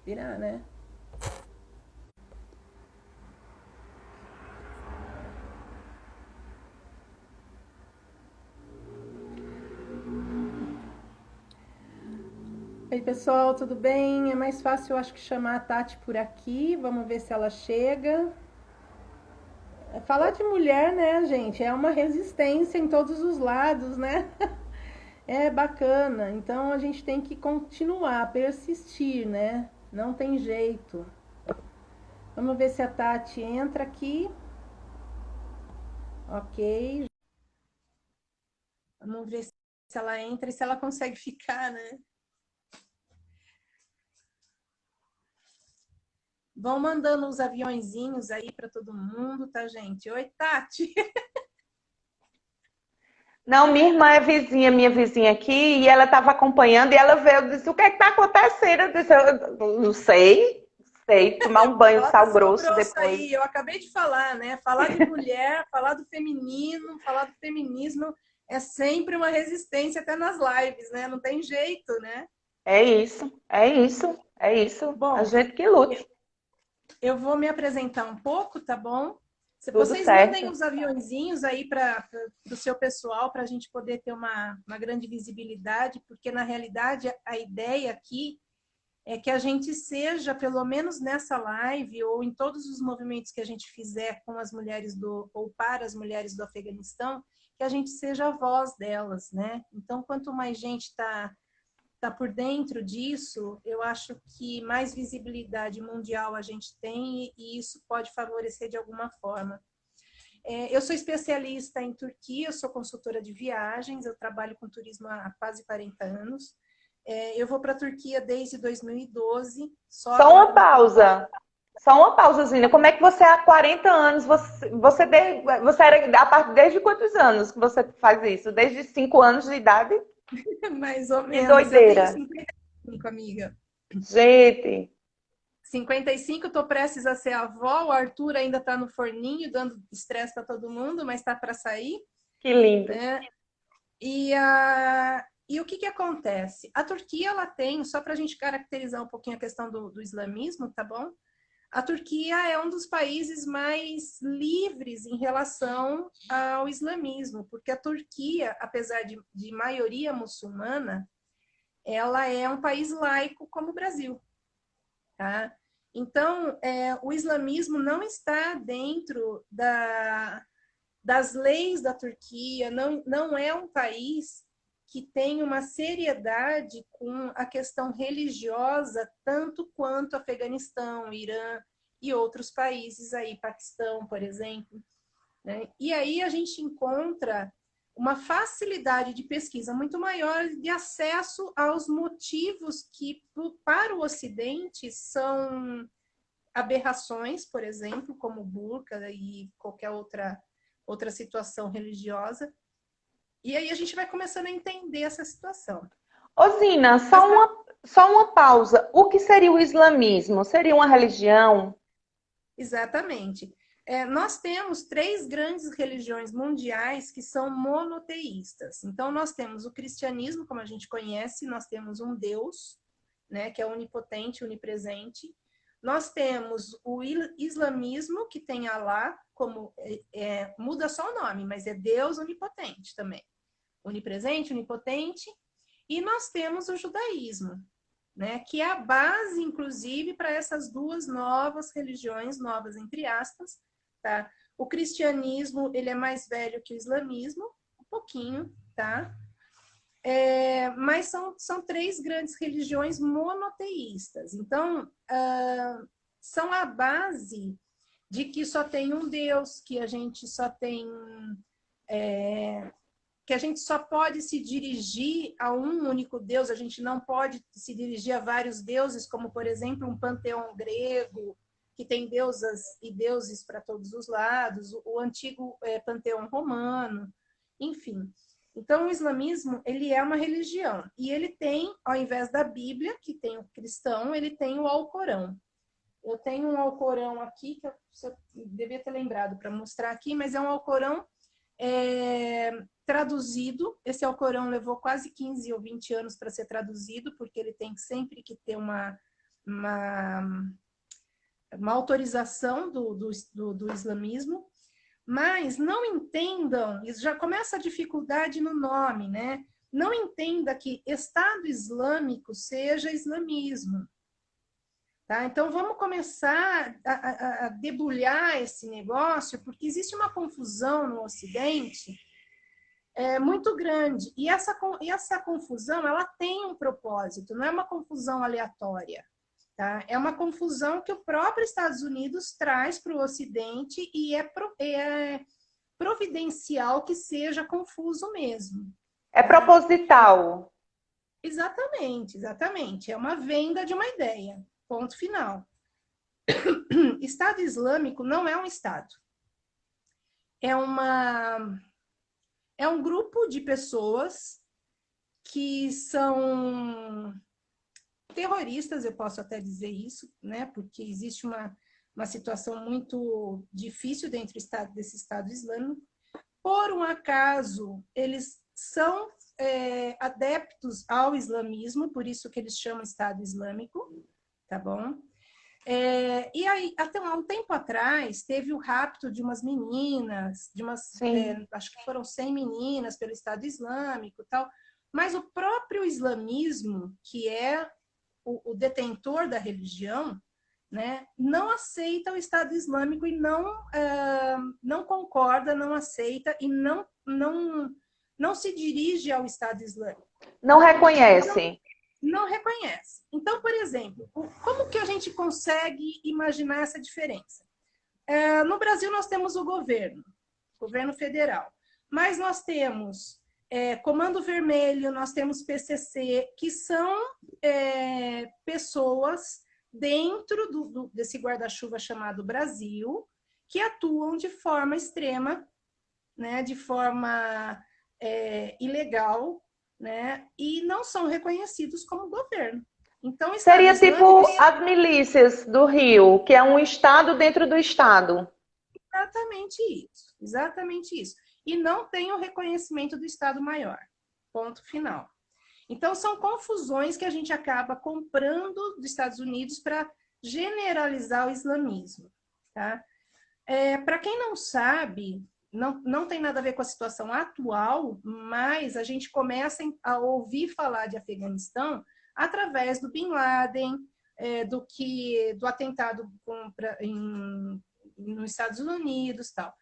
Virar, né? Oi, pessoal, tudo bem? É mais fácil, eu acho, que chamar a Tati por aqui. Vamos ver se ela chega. Falar de mulher, né, gente, é uma resistência em todos os lados, né? É bacana. Então a gente tem que continuar, persistir, né? Não tem jeito. Vamos ver se a Tati entra aqui. Ok. Vamos ver se ela entra e se ela consegue ficar, né? Vão mandando os aviõezinhos aí para todo mundo, tá, gente? Oi, Tati. Não, minha irmã é vizinha, minha vizinha aqui, e ela estava acompanhando, e ela veio e disse, o que está acontecendo? Eu disse, eu não sei, sei, tomar um banho de Bota sal sal grosso grosso depois. aí. Eu acabei de falar, né? Falar de mulher, falar do feminino, falar do feminismo é sempre uma resistência até nas lives, né? Não tem jeito, né? É isso, é isso, é isso. A Bom, gente que lute. eu vou me apresentar um pouco, tá bom? Se Tudo vocês mandem certo. os aviõezinhos aí para o seu pessoal, para a gente poder ter uma grande visibilidade, porque na realidade a ideia aqui é que a gente seja, pelo menos nessa live, ou em todos os movimentos que a gente fizer com as mulheres ou para as mulheres do Afeganistão, que a gente seja a voz delas, né? Então, quanto mais gente está por dentro disso, eu acho que mais visibilidade mundial a gente tem e isso pode favorecer de alguma forma. Eu sou especialista em Turquia, eu sou consultora de viagens, eu trabalho com turismo há quase 40 anos. Eu vou para a Turquia desde 2012, só Só agora uma no final. pausa. Só uma pausazinha. Como é que você há 40 anos, você era a partir desde quantos anos que você faz isso? Desde 5 anos de idade? Mais ou Que menos. Eu tenho doideira. 55, amiga. Gente, 55, estou prestes a ser avó. O Arthur ainda está no forninho, dando estresse para todo mundo, mas está para sair, que lindo. né? E o que, que acontece? A Turquia, ela tem, só para a gente caracterizar um pouquinho a questão do islamismo, tá bom? A Turquia é um dos países mais livres em relação ao islamismo, porque a Turquia, apesar de maioria muçulmana, ela é um país laico como o Brasil, tá? Então, o islamismo não está dentro das leis da Turquia, não é um país que tem uma seriedade com a questão religiosa, tanto quanto Afeganistão, Irã e outros países aí, Paquistão, por exemplo, né? E aí a gente encontra uma facilidade de pesquisa muito maior de acesso aos motivos que, para o Ocidente, são aberrações, por exemplo, como burca e qualquer outra situação religiosa. E aí a gente vai começando a entender essa situação. Ô, Zina, Mas, só uma pausa. O que seria o islamismo? Seria uma religião? exatamente. Nós temos três grandes religiões mundiais que são monoteístas. Então, nós temos o cristianismo, como a gente conhece, nós temos um Deus, né, que é onipotente, onipresente. Nós temos o islamismo, que tem Alá, como muda só o nome, mas é Deus onipotente também. Onipresente, onipotente. E nós temos o judaísmo, né, que é a base, inclusive, para essas duas novas religiões, novas entre aspas, tá? O cristianismo, ele é mais velho que o islamismo, um pouquinho, tá? Mas são três grandes religiões monoteístas. Então, são a base de que só tem um Deus, que a gente só tem que a gente só pode se dirigir a um único Deus, a gente não pode se dirigir a vários deuses, como, por exemplo, um panteão grego, que tem deusas e deuses para todos os lados, o antigo panteão romano, enfim. Então, o islamismo, ele é uma religião, e ele tem, ao invés da Bíblia, que tem o cristão, ele tem o Alcorão. Eu tenho um Alcorão aqui, que eu devia ter lembrado para mostrar aqui, mas é um Alcorão traduzido. Esse Alcorão levou quase 15 ou 20 anos para ser traduzido, porque ele tem sempre que ter uma autorização do islamismo. Mas não entendam, já começa a dificuldade no nome, né? Não entenda que Estado Islâmico seja islamismo. Tá? Então, vamos começar a debulhar esse negócio, porque existe uma confusão no Ocidente muito grande. E essa confusão, ela tem um propósito, não é uma confusão aleatória. Tá? É uma confusão que o próprio Estados Unidos traz para o Ocidente e é providencial que seja confuso mesmo. É proposital. Exatamente, exatamente. É uma venda de uma ideia. Ponto final. Estado Islâmico não é um Estado. É um grupo de pessoas que são terroristas, eu posso até dizer isso, né? Porque existe uma situação muito difícil dentro desse Estado Islâmico. Por um acaso, eles são adeptos ao islamismo, por isso que eles chamam Estado Islâmico, tá bom? E aí, até um tempo atrás, teve o rapto de umas meninas, acho que foram 100 meninas pelo Estado Islâmico e tal, mas o próprio islamismo, que é o detentor da religião, né, não aceita o Estado Islâmico e não concorda, não aceita e não se dirige ao Estado Islâmico. Não reconhece. Não reconhece. Então, por exemplo, como que a gente consegue imaginar essa diferença? No Brasil, nós temos o governo federal, mas nós temos Comando Vermelho, nós temos PCC, que são pessoas dentro desse guarda-chuva chamado Brasil, que atuam de forma extrema, né, de forma ilegal, né, e não são reconhecidos como governo. Então, seria tipo as milícias do Rio, que é um estado dentro do estado. Exatamente isso. E não tem o reconhecimento do Estado Maior. Ponto final. Então, são confusões que a gente acaba comprando dos Estados Unidos para generalizar o islamismo. Tá? Para quem não sabe, não tem nada a ver com a situação atual, mas a gente começa a ouvir falar de Afeganistão através do Bin Laden, do atentado nos Estados Unidos e tal.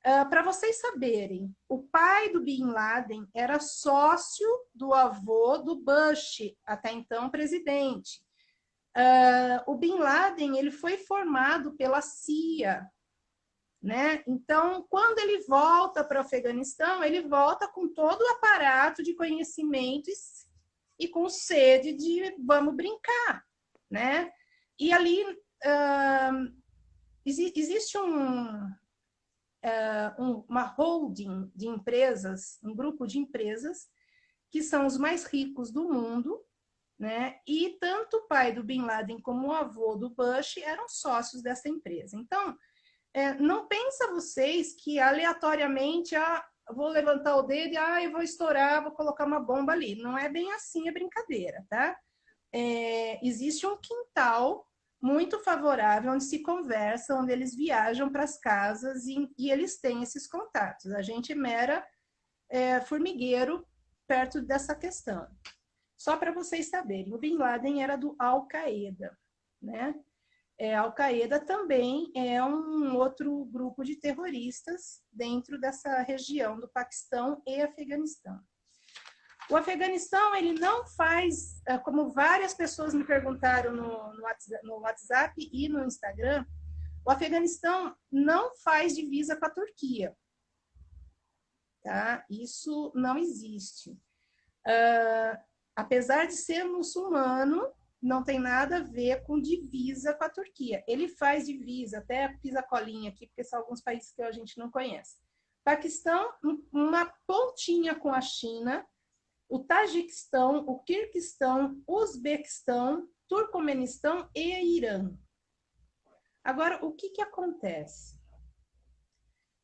Para vocês saberem, o pai do Bin Laden era sócio do avô do Bush, até então presidente. O Bin Laden ele foi formado pela CIA, né? Então, quando ele volta para o Afeganistão, ele volta com todo o aparato de conhecimento e com sede de vamos brincar, né? E ali existe uma holding de empresas, um grupo de empresas que são os mais ricos do mundo, né? E tanto o pai do Bin Laden como o avô do Bush eram sócios dessa empresa. Então, não pensa vocês que aleatoriamente vou levantar o dedo e eu vou estourar, vou colocar uma bomba ali. Não é bem assim a brincadeira, tá? Existe um quintal muito favorável, onde se conversa, onde eles viajam para as casas e eles têm esses contatos. A gente é mera formigueiro perto dessa questão. Só para vocês saberem, o Bin Laden era do Al-Qaeda, né? Al-Qaeda também é um outro grupo de terroristas dentro dessa região do Paquistão e Afeganistão. O Afeganistão, ele não faz, como várias pessoas me perguntaram no WhatsApp e no Instagram, o Afeganistão não faz divisa com a Turquia. Tá? Isso não existe. Apesar de ser muçulmano, não tem nada a ver com divisa com a Turquia. Ele faz divisa, até fiz a colinha aqui, porque são alguns países que a gente não conhece. Paquistão, uma pontinha com a China, o Tajiquistão, o Quirguistão, Uzbequistão, Turcomenistão e Irã. Agora, o que acontece?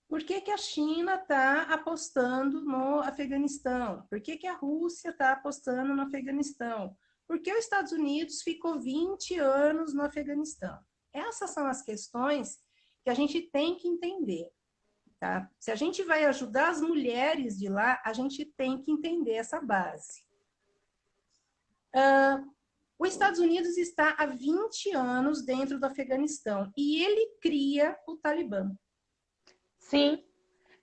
Por que que a China está apostando no Afeganistão? Por que que a Rússia está apostando no Afeganistão? Por que os Estados Unidos ficou 20 anos no Afeganistão? Essas são as questões que a gente tem que entender. Tá? Se a gente vai ajudar as mulheres de lá, a gente tem que entender essa base. Os Estados Unidos está há 20 anos dentro do Afeganistão e ele cria o Talibã. Sim,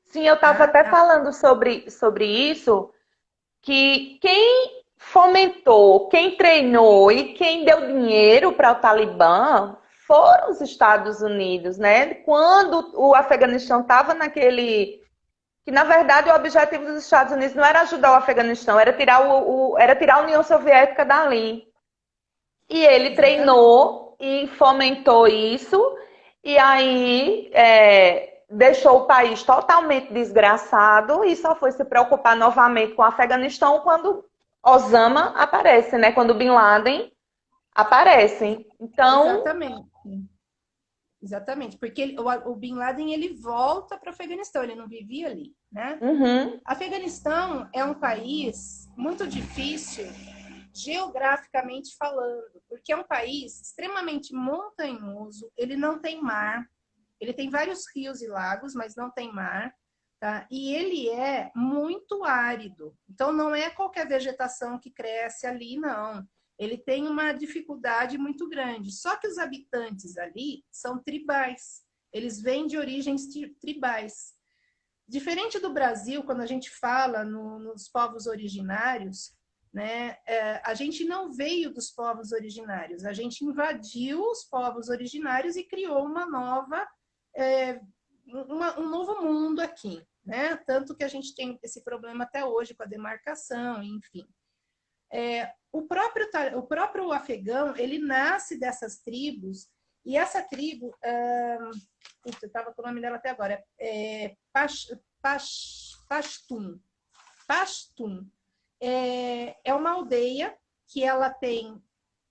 sim, eu estava Tá? até falando sobre isso, que quem fomentou, quem treinou e quem deu dinheiro para o Talibã foram os Estados Unidos, né? Quando o Afeganistão estava naquele... Que, na verdade, o objetivo dos Estados Unidos não era ajudar o Afeganistão, era tirar, era tirar a União Soviética dali. E ele Exatamente. treinou e fomentou isso, e aí deixou o país totalmente desgraçado e só foi se preocupar novamente com o Afeganistão quando Osama aparece, né? Quando Bin Laden aparece. Então, Exatamente. Exatamente. Porque o Bin Laden ele volta para o Afeganistão, ele não vivia ali, né? uhum, Afeganistão é um país muito difícil geograficamente falando, porque é um país extremamente montanhoso, ele não tem mar, ele tem vários rios e lagos, mas não tem mar, tá? E ele é muito árido, então não é qualquer vegetação que cresce ali, não. Ele tem uma dificuldade muito grande. Só que os habitantes ali são tribais, eles vêm de origens tribais. Diferente do Brasil, quando a gente fala nos povos originários, né, a gente não veio dos povos originários, a gente invadiu os povos originários e criou uma nova, um novo mundo aqui. Né? Tanto que a gente tem esse problema até hoje com a demarcação, enfim. O próprio afegão, ele nasce dessas tribos, e essa tribo, eu estava com o nome dela até agora, Pashtun. Pashtun é uma aldeia que ela tem,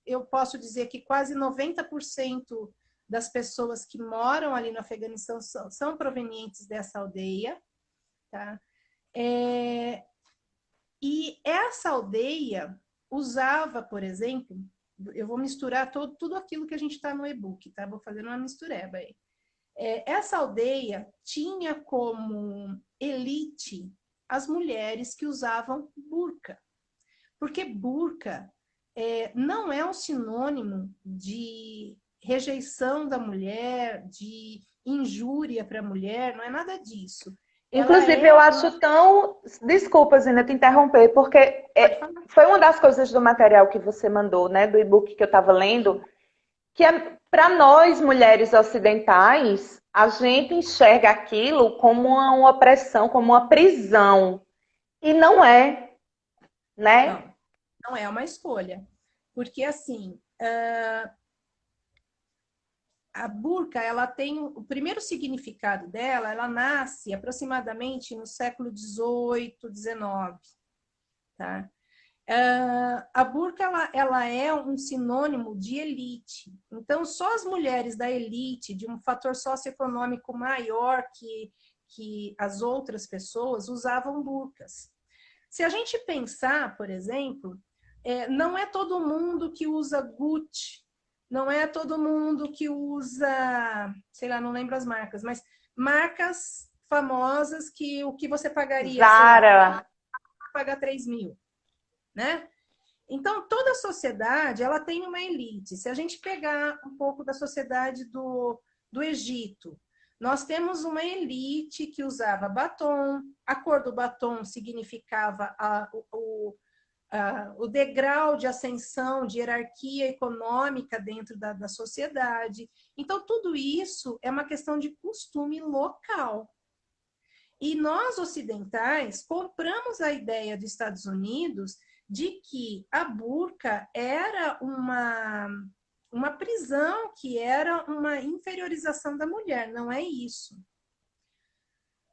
eu posso dizer que quase 90% das pessoas que moram ali no Afeganistão são provenientes dessa aldeia. Tá? E essa aldeia usava, por exemplo, eu vou misturar tudo aquilo que a gente está no e-book, tá? Vou fazer uma mistureba aí. Essa aldeia tinha como elite as mulheres que usavam burca. Porque burca não é um sinônimo de rejeição da mulher, de injúria para a mulher, não é nada disso. Ela inclusive, eu é acho tão. Desculpa, Zina, te interromper, porque Pode falar. foi uma das coisas do material que você mandou, né, do e-book que eu estava lendo, que para nós, mulheres ocidentais, a gente enxerga aquilo como uma opressão, como uma prisão. E não é, né? Não, não é uma escolha. Porque, assim, a burca, ela tem o primeiro significado dela, ela nasce aproximadamente no século XVIII, XIX, tá? A burca, ela é um sinônimo de elite. Então, só as mulheres da elite, de um fator socioeconômico maior que as outras pessoas, usavam burcas. Se a gente pensar, por exemplo, não é todo mundo que usa Gucci, não é todo mundo que usa, sei lá, não lembro as marcas, mas marcas famosas que o que você pagaria, sei lá, Zara. pagar 3 mil, né? Então, toda sociedade, ela tem uma elite. Se a gente pegar um pouco da sociedade do Egito, nós temos uma elite que usava batom, a cor do batom significava o degrau de ascensão, de hierarquia econômica dentro da sociedade. Então, tudo isso é uma questão de costume local. E nós, ocidentais, compramos a ideia dos Estados Unidos de que a burca era uma prisão, que era uma inferiorização da mulher. Não é isso.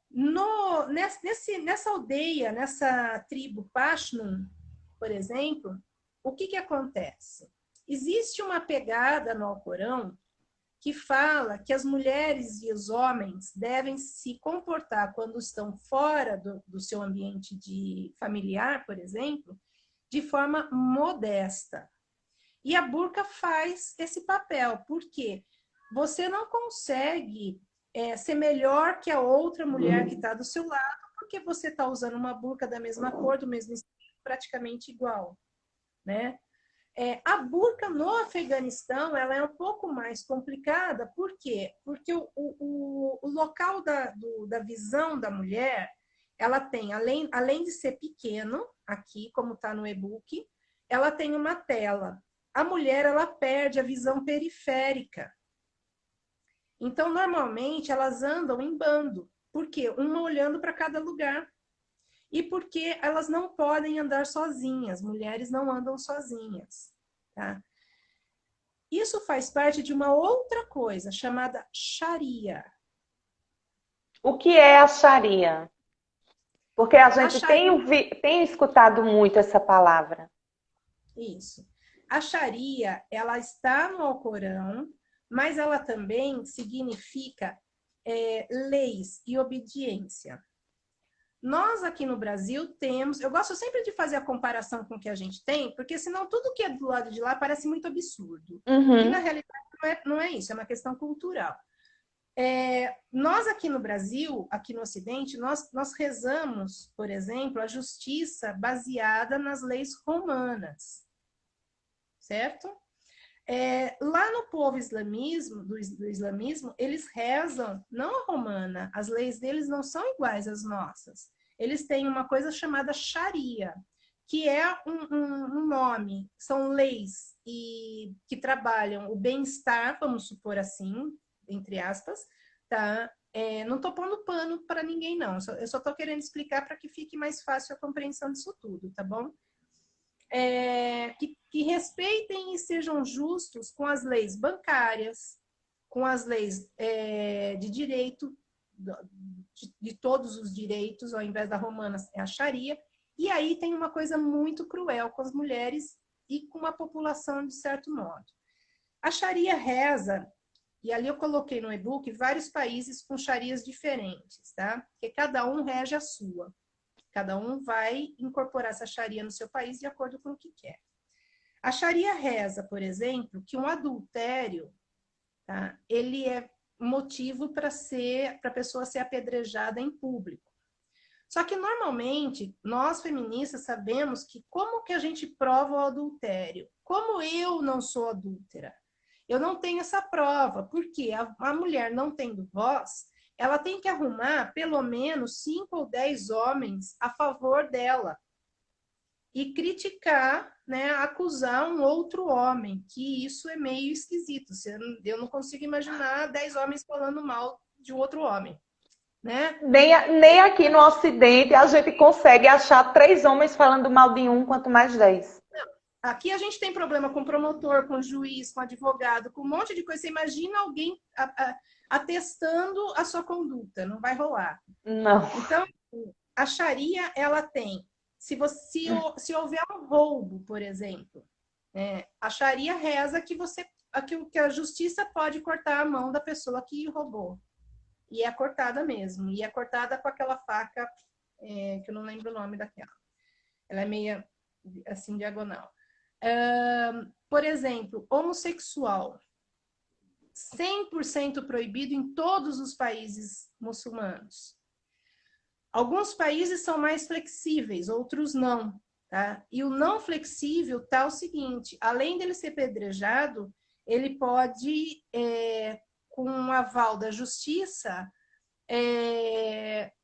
Nessa aldeia, nessa tribo Pashtun, por exemplo, o que acontece? Existe uma pegada no Alcorão que fala que as mulheres e os homens devem se comportar quando estão fora do seu ambiente familiar, por exemplo, de forma modesta. E a burca faz esse papel, porque você não consegue ser melhor que a outra mulher que está do seu lado, porque você está usando uma burca da mesma cor, do mesmo estilo, praticamente igual, né? A burca no Afeganistão ela é um pouco mais complicada, por quê? Porque o local da visão da mulher, ela tem, além de ser pequeno, aqui, como está no e-book, ela tem uma tela. A mulher, ela perde a visão periférica. Então, normalmente, elas andam em bando. Por quê? Uma olhando para cada lugar. E porque elas não podem andar sozinhas, mulheres não andam sozinhas. Tá? Isso faz parte de uma outra coisa chamada Sharia. O que é a Sharia? Porque a gente tem escutado muito essa palavra. Isso. A Sharia, ela está no Alcorão, mas ela também significa leis e obediência. Nós aqui no Brasil temos, eu gosto sempre de fazer a comparação com o que a gente tem, porque senão tudo que é do lado de lá parece muito absurdo. E na realidade não é isso, é uma questão cultural. Nós aqui no Brasil, aqui no Ocidente, nós rezamos, por exemplo, a justiça baseada nas leis romanas, certo? Lá no povo do islamismo, eles rezam, não a romana, as leis deles não são iguais às nossas. Eles têm uma coisa chamada Sharia, que é um nome, são leis que trabalham o bem-estar, vamos supor assim, entre aspas, tá? Não estou pondo pano para ninguém, não. Eu só estou querendo explicar para que fique mais fácil a compreensão disso tudo, tá bom? Que respeitem e sejam justos com as leis bancárias, com as leis de direito, de todos os direitos, ao invés da romana é a Sharia. E aí tem uma coisa muito cruel com as mulheres e com a população, de certo modo. A Sharia reza, e ali eu coloquei no e-book vários países com Sharias diferentes, tá? Porque cada um rege a sua. Cada um vai incorporar essa Sharia no seu país de acordo com o que quer. A Sharia reza, por exemplo, que um adultério, tá, ele é motivo para a pessoa ser apedrejada em público. Só que, normalmente, nós feministas sabemos que como que a gente prova o adultério? Como eu não sou adúltera? Eu não tenho essa prova, porque a mulher não tendo voz, ela tem que arrumar pelo menos 5 ou 10 homens a favor dela e criticar, né, acusar um outro homem, que isso é meio esquisito. Eu não consigo imaginar 10 homens falando mal de um outro homem, né? Nem aqui no Ocidente a gente consegue achar 3 homens falando mal de um, quanto mais 10. Aqui a gente tem problema com promotor, com juiz, com advogado, com um monte de coisa. Você imagina alguém atestando a sua conduta, não vai rolar. Não. Então, a Sharia, ela tem, se houver um roubo, por exemplo, a Sharia reza que a justiça pode cortar a mão da pessoa que roubou. E é cortada mesmo. E é cortada com aquela faca, que eu não lembro o nome daquela. Ela é meio assim, diagonal. Por exemplo, homossexual. 100% proibido em todos os países muçulmanos. Alguns países são mais flexíveis, outros não. Tá? E o não flexível tá o seguinte, além dele ser pedrejado, ele pode, com um aval da justiça,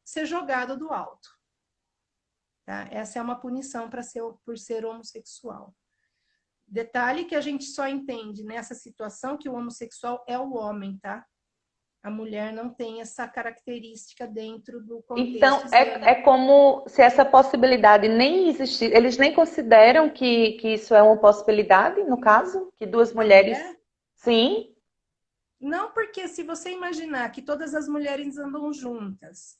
ser jogado do alto. Tá? Essa é uma punição por ser homossexual. Detalhe que a gente só entende nessa situação que o homossexual é o homem, tá? A mulher não tem essa característica dentro do contexto. Então, é como se essa possibilidade nem existisse. Eles nem consideram que isso é uma possibilidade, no caso? Que duas mulheres... Sim. Não, porque se você imaginar que todas as mulheres andam juntas,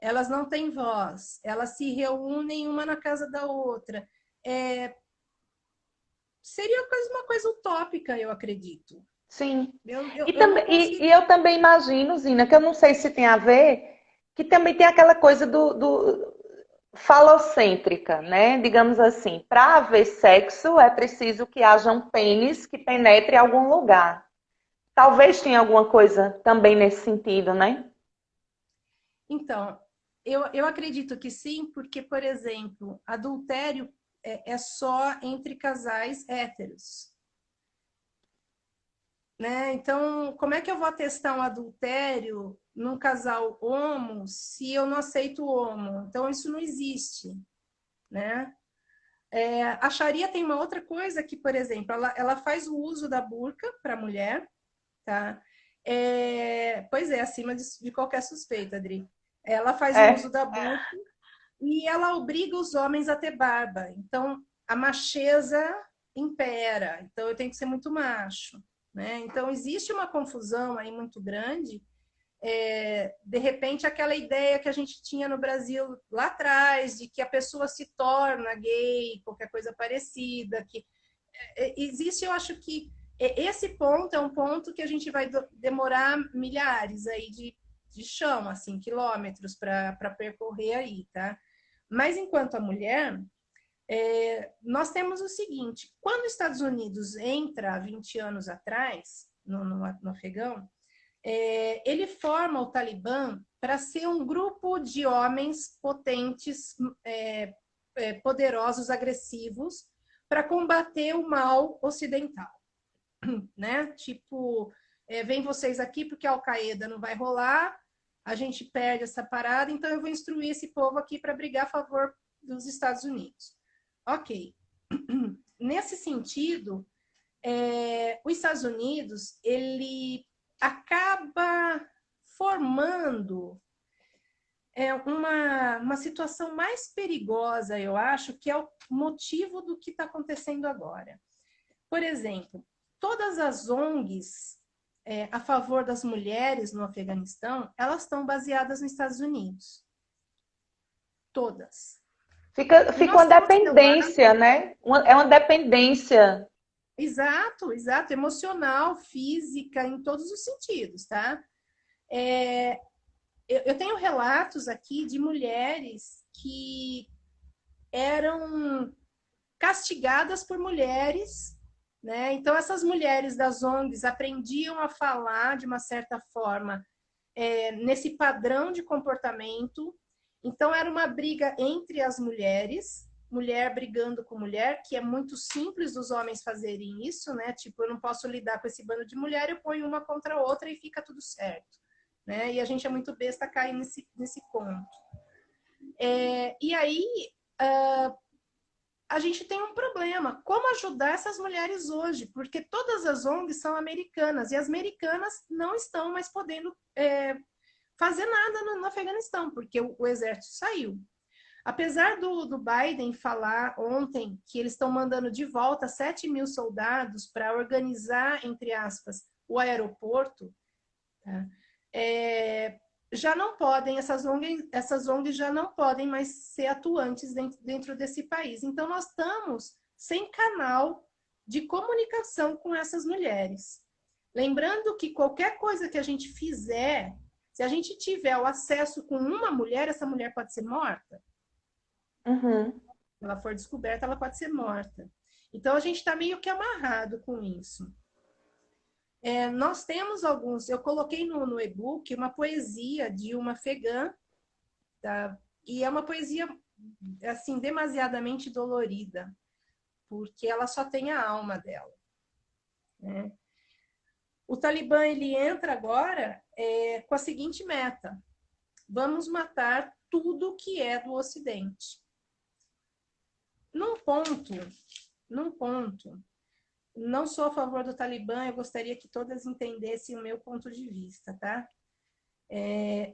elas não têm voz, elas se reúnem uma na casa da outra, seria uma coisa utópica, eu acredito. Sim. Eu não E consigo. eu também imagino, Zina, que eu não sei se tem a ver, que também tem aquela coisa do falocêntrica, né? Digamos assim, para haver sexo é preciso que haja um pênis que penetre em algum lugar. Talvez tenha alguma coisa também nesse sentido, né? Então, eu acredito que sim, porque, por exemplo, adultério é só entre casais héteros, né? Então, como é que eu vou atestar um adultério num casal homo se eu não aceito o homo? Então, isso não existe, né? A Sharia tem uma outra coisa que, por exemplo, ela faz o uso da burca para a mulher, tá? Pois é, acima de qualquer suspeita, Adri. Ela faz o uso É. da burca e ela obriga os homens a ter barba. Então, a macheza impera. Então, eu tenho que ser muito macho, né? Então, existe uma confusão aí muito grande. De repente, aquela ideia que a gente tinha no Brasil lá atrás, de que a pessoa se torna gay, qualquer coisa parecida, que existe, eu acho que esse ponto é um ponto que a gente vai demorar milhares aí de chão, assim, quilômetros para percorrer aí, tá? Mas enquanto a mulher, nós temos o seguinte: quando os Estados Unidos entra há 20 anos atrás, no Afegão, ele forma o Talibã para ser um grupo de homens potentes, poderosos, agressivos, para combater o mal ocidental, né? Tipo, vem vocês aqui porque a Al-Qaeda não vai rolar, a gente perde essa parada, então eu vou instruir esse povo aqui para brigar a favor dos Estados Unidos. Ok. Nesse sentido, os Estados Unidos, ele acaba formando uma situação mais perigosa, eu acho, que é o motivo do que está acontecendo agora. Por exemplo, todas as ONGs a favor das mulheres no Afeganistão, elas estão baseadas nos Estados Unidos. Todas. E Fica nós uma temos dependência, relatos. né? É uma dependência. Exato, exato, emocional, física, em todos os sentidos, tá? Eu tenho relatos aqui de mulheres que eram castigadas por mulheres, né? Então, essas mulheres das ONGs aprendiam a falar de uma certa forma nesse padrão de comportamento. Então, era uma briga entre as mulheres, mulher brigando com mulher, que é muito simples dos homens fazerem isso, né? Tipo, eu não posso lidar com esse bando de mulher, eu ponho uma contra a outra e fica tudo certo. Né? E a gente é muito besta cair nesse ponto. E aí, a gente tem um problema. Como ajudar essas mulheres hoje? Porque todas as ONGs são americanas e as americanas não estão mais podendo fazer nada no Afeganistão, porque o exército saiu. Apesar do Biden falar ontem que eles estão mandando de volta 7 mil soldados para organizar, entre aspas, o aeroporto, tá? Já não podem, essas ONGs já não podem mais ser atuantes dentro desse país. Então, nós estamos sem canal de comunicação com essas mulheres. Lembrando que qualquer coisa que a gente fizer, se a gente tiver o acesso com uma mulher, essa mulher pode ser morta. Uhum. Se ela for descoberta, ela pode ser morta. Então, a gente está meio que amarrado com isso. Nós temos alguns, eu coloquei no e-book uma poesia de uma afegã, tá? E é uma poesia assim demasiadamente dolorida, porque ela só tem a alma dela, né? O Talibã ele entra agora com a seguinte meta: vamos matar tudo que é do Ocidente. Num ponto, num ponto, não sou a favor do Talibã, eu gostaria que todas entendessem o meu ponto de vista, tá?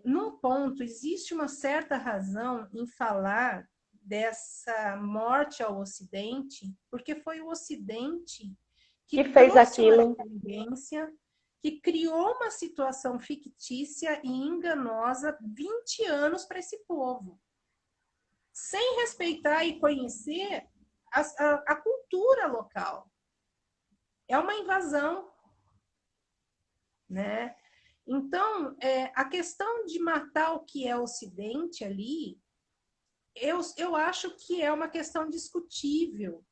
Num ponto, existe uma certa razão em falar dessa morte ao Ocidente, porque foi o Ocidente Que que fez trouxe uma aquilo. dependência, que criou uma situação fictícia e enganosa 20 anos para esse povo, sem respeitar e conhecer a cultura local. É uma invasão. né? Então, a questão de matar o que é Ocidente ali, eu acho que é uma questão discutível,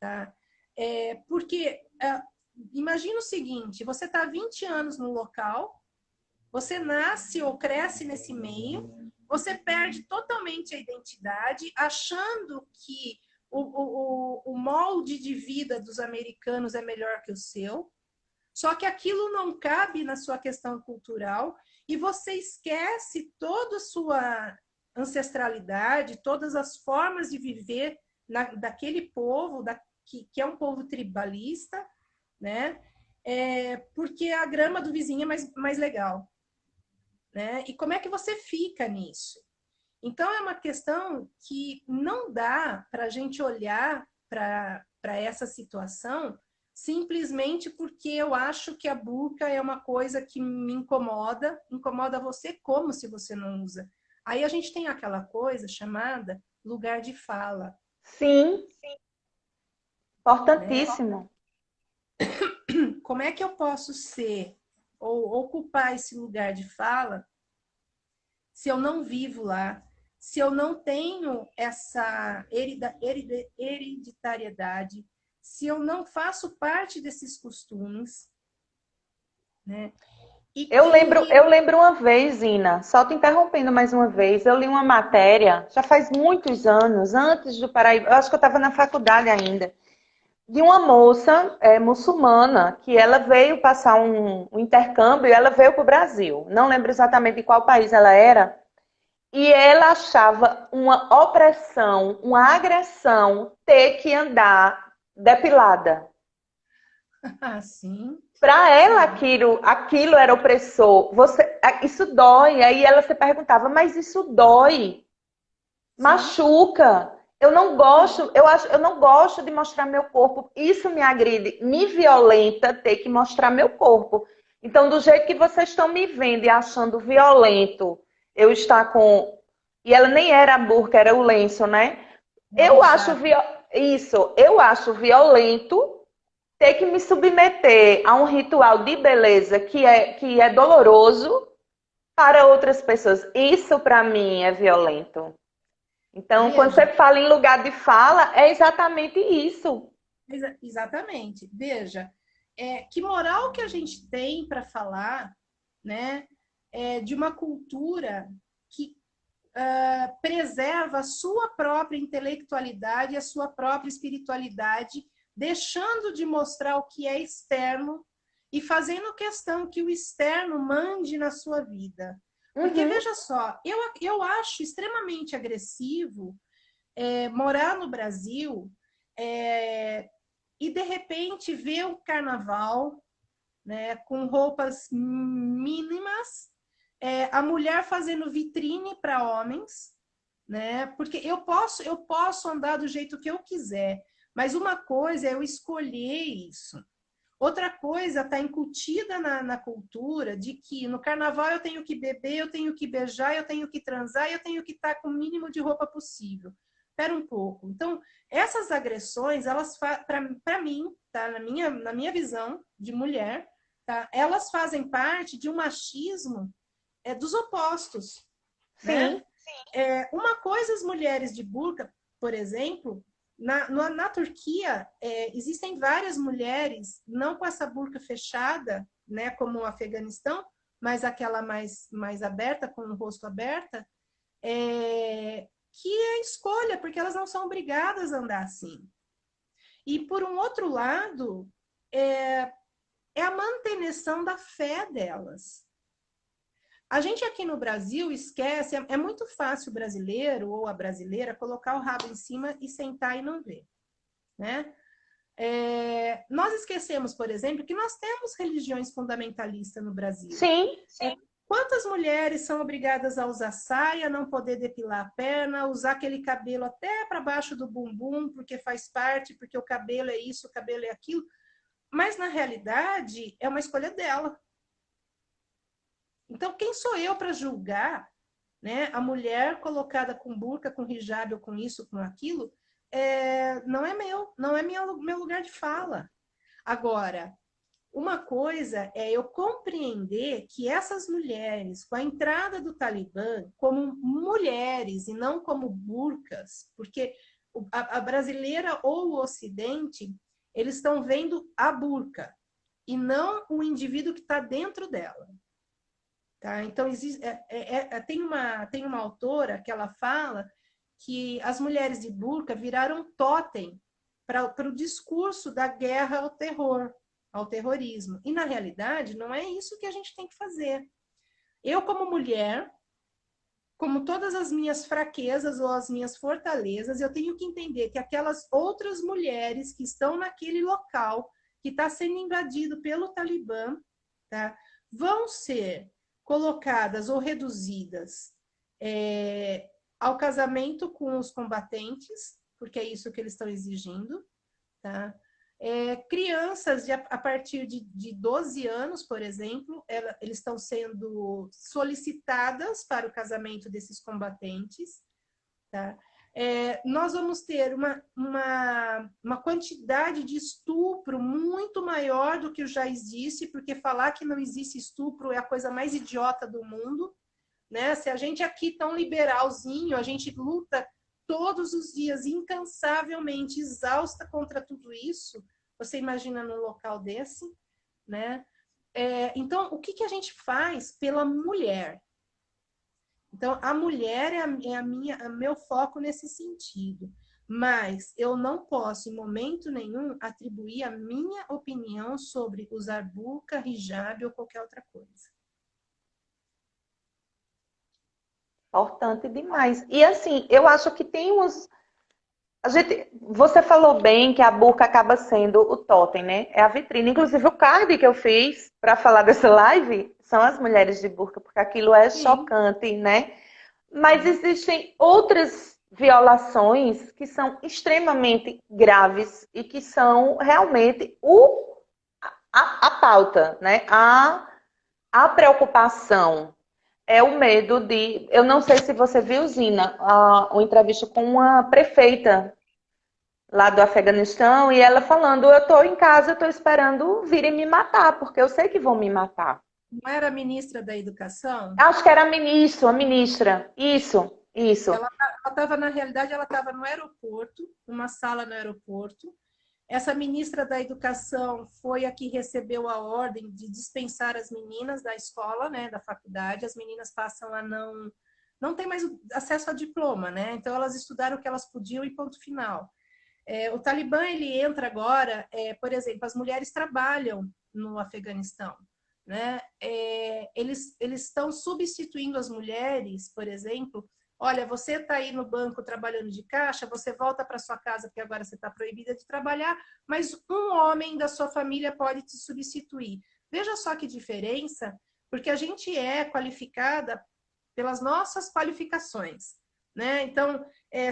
tá? Porque imagina o seguinte, você está 20 anos no local, você nasce ou cresce nesse meio, você perde totalmente a identidade, achando que o molde de vida dos americanos é melhor que o seu, só que aquilo não cabe na sua questão cultural e você esquece toda a sua ancestralidade, todas as formas de viver daquele povo, que é um povo tribalista, né? Porque a grama do vizinho é mais legal, né? E como é que você fica nisso? Então, é uma questão que não dá para a gente olhar para essa situação simplesmente porque eu acho que a burca é uma coisa que me incomoda você como se você não usa. Aí a gente tem aquela coisa chamada lugar de fala, Sim, né? importantíssimo. Como é que eu posso ser ou ocupar esse lugar de fala se eu não vivo lá, se eu não tenho essa hereditariedade, se eu não faço parte desses costumes, né? Eu lembro uma vez, Ina, só te interrompendo mais uma vez, eu li uma matéria, já faz muitos anos, antes do Paraíba, eu acho que eu estava na faculdade ainda, de uma moça muçulmana que ela veio passar um intercâmbio e ela veio para o Brasil. Não lembro exatamente de qual país ela era. E ela achava uma opressão, uma agressão ter que andar depilada. Sim, Para ela sim, aquilo era opressor. Isso dói. Aí ela se perguntava, mas isso dói, sim, machuca. Eu não sim. gosto, eu não gosto de mostrar meu corpo. Isso me agride, me violenta ter que mostrar meu corpo. Então, do jeito que vocês estão me vendo e achando violento, eu estar com. E ela nem era a burca, era o lenço, né? É o Eu acho hijab. isso, eu acho violento ter que me submeter a um ritual de beleza que é doloroso para outras pessoas. Isso para mim é violento. Então, quando você Veja, fala em lugar de fala, é exatamente isso. exatamente. Veja, que moral que a gente tem para falar, né, de uma cultura que preserva a sua própria intelectualidade, a sua própria espiritualidade, deixando de mostrar o que é externo e fazendo questão que o externo mande na sua vida. Porque Uhum. veja só, eu acho extremamente agressivo morar no Brasil e de repente ver o carnaval, né, com roupas mínimas, a mulher fazendo vitrine para homens, né? Porque eu posso andar do jeito que eu quiser, mas uma coisa é eu escolher isso. Outra coisa está incutida na cultura de que no carnaval eu tenho que beber, eu tenho que beijar, eu tenho que transar, eu tenho que estar com o mínimo de roupa possível. Espera um pouco. Então, essas agressões, elas para mim, tá? Na minha visão de mulher, tá? Elas fazem parte de um machismo dos opostos, né? Sim, Uma coisa, as mulheres de burca, por exemplo, na Turquia, existem várias mulheres, não com essa burca fechada, né, como o Afeganistão, mas aquela mais aberta, com o rosto aberto, que é escolha, porque elas não são obrigadas a andar assim. E, por um outro lado, é a manutenção da fé delas. A gente aqui no Brasil esquece, é muito fácil o brasileiro ou a brasileira colocar o rabo em cima e sentar e não ver, né? Nós esquecemos, por exemplo, que nós temos religiões fundamentalistas no Brasil. sim, Quantas mulheres são obrigadas a usar saia, não poder depilar a perna, usar aquele cabelo até para baixo do bumbum, porque faz parte, porque o cabelo é isso, o cabelo é aquilo. Mas, na realidade, é uma escolha dela. Então, quem sou eu para julgar, né, a mulher colocada com burca, com hijab ou com isso, com aquilo? Não é meu lugar de fala. Agora, Uma coisa é eu compreender que essas mulheres, com a entrada do Talibã, como mulheres e não como burcas, porque a brasileira ou o Ocidente, eles estão vendo a burca e não o indivíduo que está dentro dela. Tá? Então, tem uma autora que ela fala que as mulheres de burca viraram totem para o discurso da guerra ao terror, ao terrorismo. E, na realidade, não é isso que a gente tem que fazer. Eu, como mulher, como todas as minhas fraquezas ou as minhas fortalezas, eu tenho que entender que aquelas outras mulheres que estão naquele local, que está sendo invadido pelo Talibã, tá? Vão ser colocadas ou reduzidas ao casamento com os combatentes, porque é isso que eles estão exigindo, tá? Crianças a partir de 12 anos, por exemplo, eles estão sendo solicitadas para o casamento desses combatentes, tá? Nós vamos ter uma quantidade de estupro muito maior do que já existe, porque falar que não existe estupro é a coisa mais idiota do mundo, né? Se a gente aqui tão liberalzinho, a gente luta todos os dias incansavelmente, exausta contra tudo isso, você imagina num local desse, né? Então, o que a gente faz pela mulher? Então, a mulher é meu foco nesse sentido. Mas eu não posso, em momento nenhum, atribuir a minha opinião sobre usar burca, hijab ou qualquer outra coisa. Importante demais. E assim, eu acho que tem uns. Você falou bem que a burca acaba sendo o totem, né? É a vitrine. Inclusive, o card que eu fiz para falar dessa live são as mulheres de burca, porque aquilo é Sim. chocante, né? Mas existem outras violações que são extremamente graves e que são realmente a pauta, né? A preocupação é o medo de. Eu não sei se você viu, Zina, uma entrevista com uma prefeita lá do Afeganistão e ela falando: eu estou em casa, eu estou esperando virem me matar, porque eu sei que vão me matar. Não era a ministra da Educação? Acho que era a ministra. Isso. Ela estava, na realidade, ela estava no aeroporto, numa sala no aeroporto. Essa ministra da Educação foi a que recebeu a ordem de dispensar as meninas da escola, né, da faculdade. As meninas passam a não ter mais acesso a diploma, né? Então elas estudaram o que elas podiam e ponto final. O Talibã ele entra agora, por exemplo, as mulheres trabalham no Afeganistão, né? Eles estão substituindo as mulheres, por exemplo. Olha, você está aí no banco trabalhando de caixa, você volta para sua casa porque agora você está proibida de trabalhar, mas um homem da sua família pode te substituir. Veja só que diferença, porque a gente é qualificada pelas nossas qualificações, né? Então,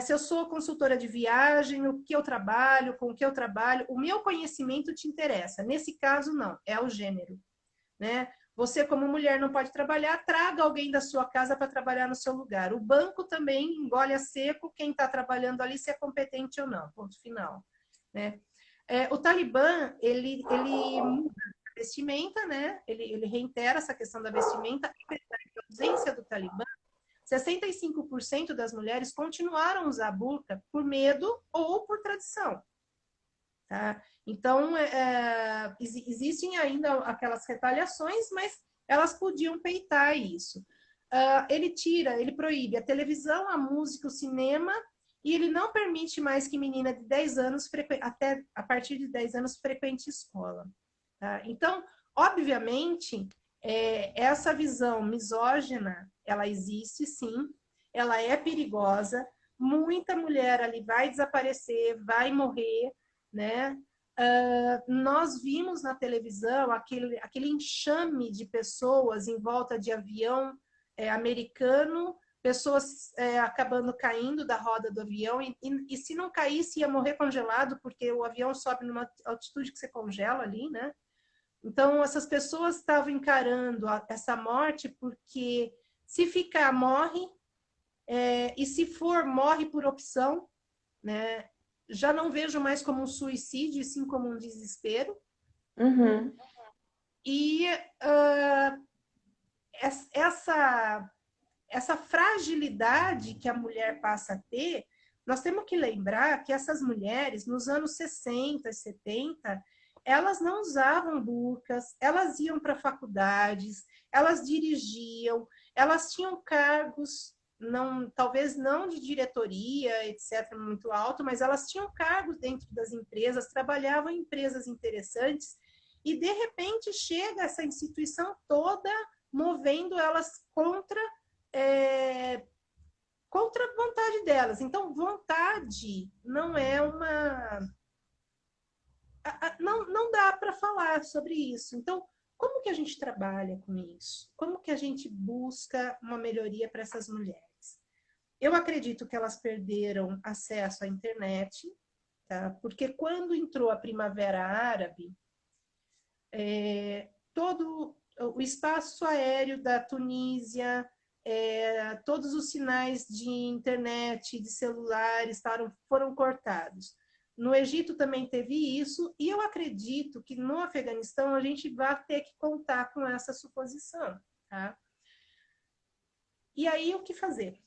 se eu sou consultora de viagem, o que eu trabalho, com o que eu trabalho, o meu conhecimento te interessa. Nesse caso, não, é o gênero, né? Você, como mulher, não pode trabalhar, traga alguém da sua casa para trabalhar no seu lugar. O banco também engole a seco quem está trabalhando ali, se é competente ou não, ponto final, né? O Talibã, ele muda a vestimenta, né? Ele reitera essa questão da vestimenta, apesar de a ausência do Talibã, 65% das mulheres continuaram a usar burca por medo ou por tradição. Tá? Então, existem ainda aquelas retaliações, mas elas podiam peitar isso. Ele proíbe a televisão, a música, o cinema, e ele não permite mais que menina de 10 anos, até a partir de 10 anos, frequente escola. Tá? Então, obviamente, essa visão misógina, ela existe sim, ela é perigosa, muita mulher ali vai desaparecer, vai morrer, né? Nós vimos na televisão aquele enxame de pessoas em volta de avião americano, pessoas acabando caindo da roda do avião, e se não caísse ia morrer congelado, porque o avião sobe numa altitude que você congela ali, né? Então, essas pessoas estavam encarando essa morte porque se ficar, morre, e se for, morre por opção, né? Já não vejo mais como um suicídio, sim como um desespero. Uhum. E essa fragilidade que a mulher passa a ter, nós temos que lembrar que essas mulheres, nos anos 60, 70, elas não usavam burcas, elas iam para faculdades, elas dirigiam, elas tinham cargos, não, talvez não de diretoria, etc., muito alto, mas elas tinham cargos dentro das empresas, trabalhavam em empresas interessantes, e de repente chega essa instituição toda movendo elas contra a vontade delas. Então, vontade não é uma... Não dá para falar sobre isso. Então, como que a gente trabalha com isso? Como que a gente busca uma melhoria para essas mulheres? Eu acredito que elas perderam acesso à internet, tá? Porque quando entrou a Primavera Árabe, todo o espaço aéreo da Tunísia, todos os sinais de internet, de celulares foram cortados. No Egito também teve isso, e eu acredito que no Afeganistão a gente vai ter que contar com essa suposição, tá? E aí, o que fazer?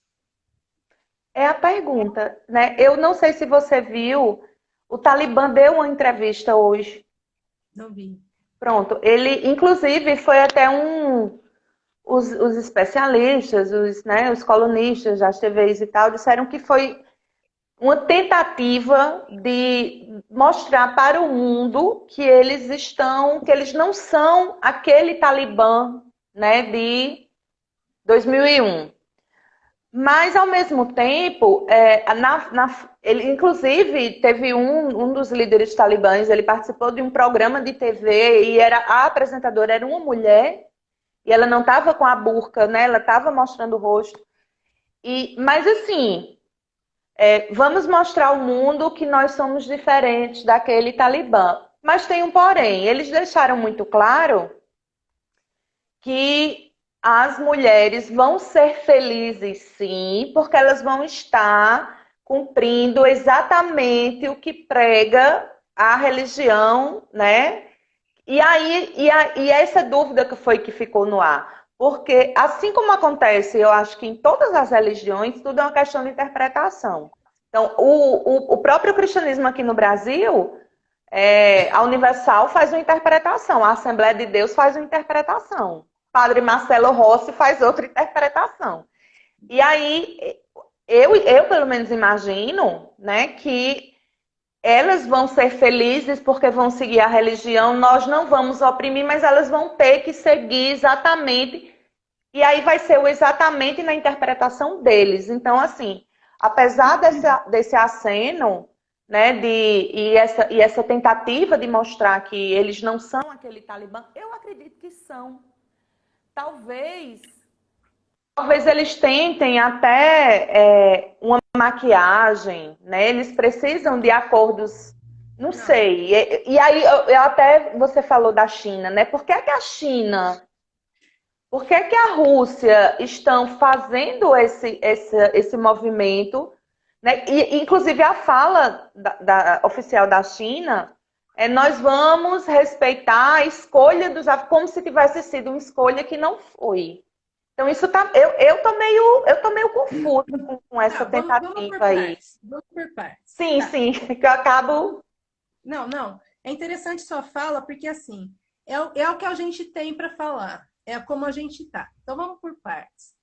É a pergunta, né? Eu não sei se você viu, o Talibã deu uma entrevista hoje. Não vi. Pronto, ele, inclusive, foi até os especialistas, né, os colunistas das TVs e tal, disseram que foi uma tentativa de mostrar para o mundo que que eles não são aquele Talibã, né, de 2001. Mas, ao mesmo tempo, ele, inclusive, teve um dos líderes talibãs, ele participou de um programa de TV e a apresentadora era uma mulher e ela não estava com a burca, né? Ela estava mostrando o rosto. Mas, assim, vamos mostrar ao mundo que nós somos diferentes daquele Talibã. Mas tem um porém, eles deixaram muito claro que as mulheres vão ser felizes, sim, porque elas vão estar cumprindo exatamente o que prega a religião, né? E essa dúvida que ficou no ar. Porque, assim como acontece, eu acho que em todas as religiões, tudo é uma questão de interpretação. Então, o próprio cristianismo aqui no Brasil, a Universal faz uma interpretação, a Assembleia de Deus faz uma interpretação. Padre Marcelo Rossi faz outra interpretação. E aí, eu pelo menos imagino, né, que elas vão ser felizes porque vão seguir a religião, nós não vamos oprimir, mas elas vão ter que seguir exatamente, e aí vai ser o exatamente na interpretação deles. Então, assim, apesar desse aceno, né, e essa tentativa de mostrar que eles não são aquele Talibã, eu acredito que são. Talvez eles tentem até uma maquiagem, né? Eles precisam de acordos, não sei. E aí, você falou da China, né? Por que que a Rússia estão fazendo esse movimento, né? E, inclusive, a fala da oficial da China nós vamos respeitar a escolha como se tivesse sido uma escolha que não foi. Então, isso tá. Eu tô meio confusa com essa tentativa aí. Vamos por partes. Sim, sim, que eu acabo. Não. É interessante sua fala, porque assim, é o que a gente tem para falar, é como a gente tá. Então vamos por partes.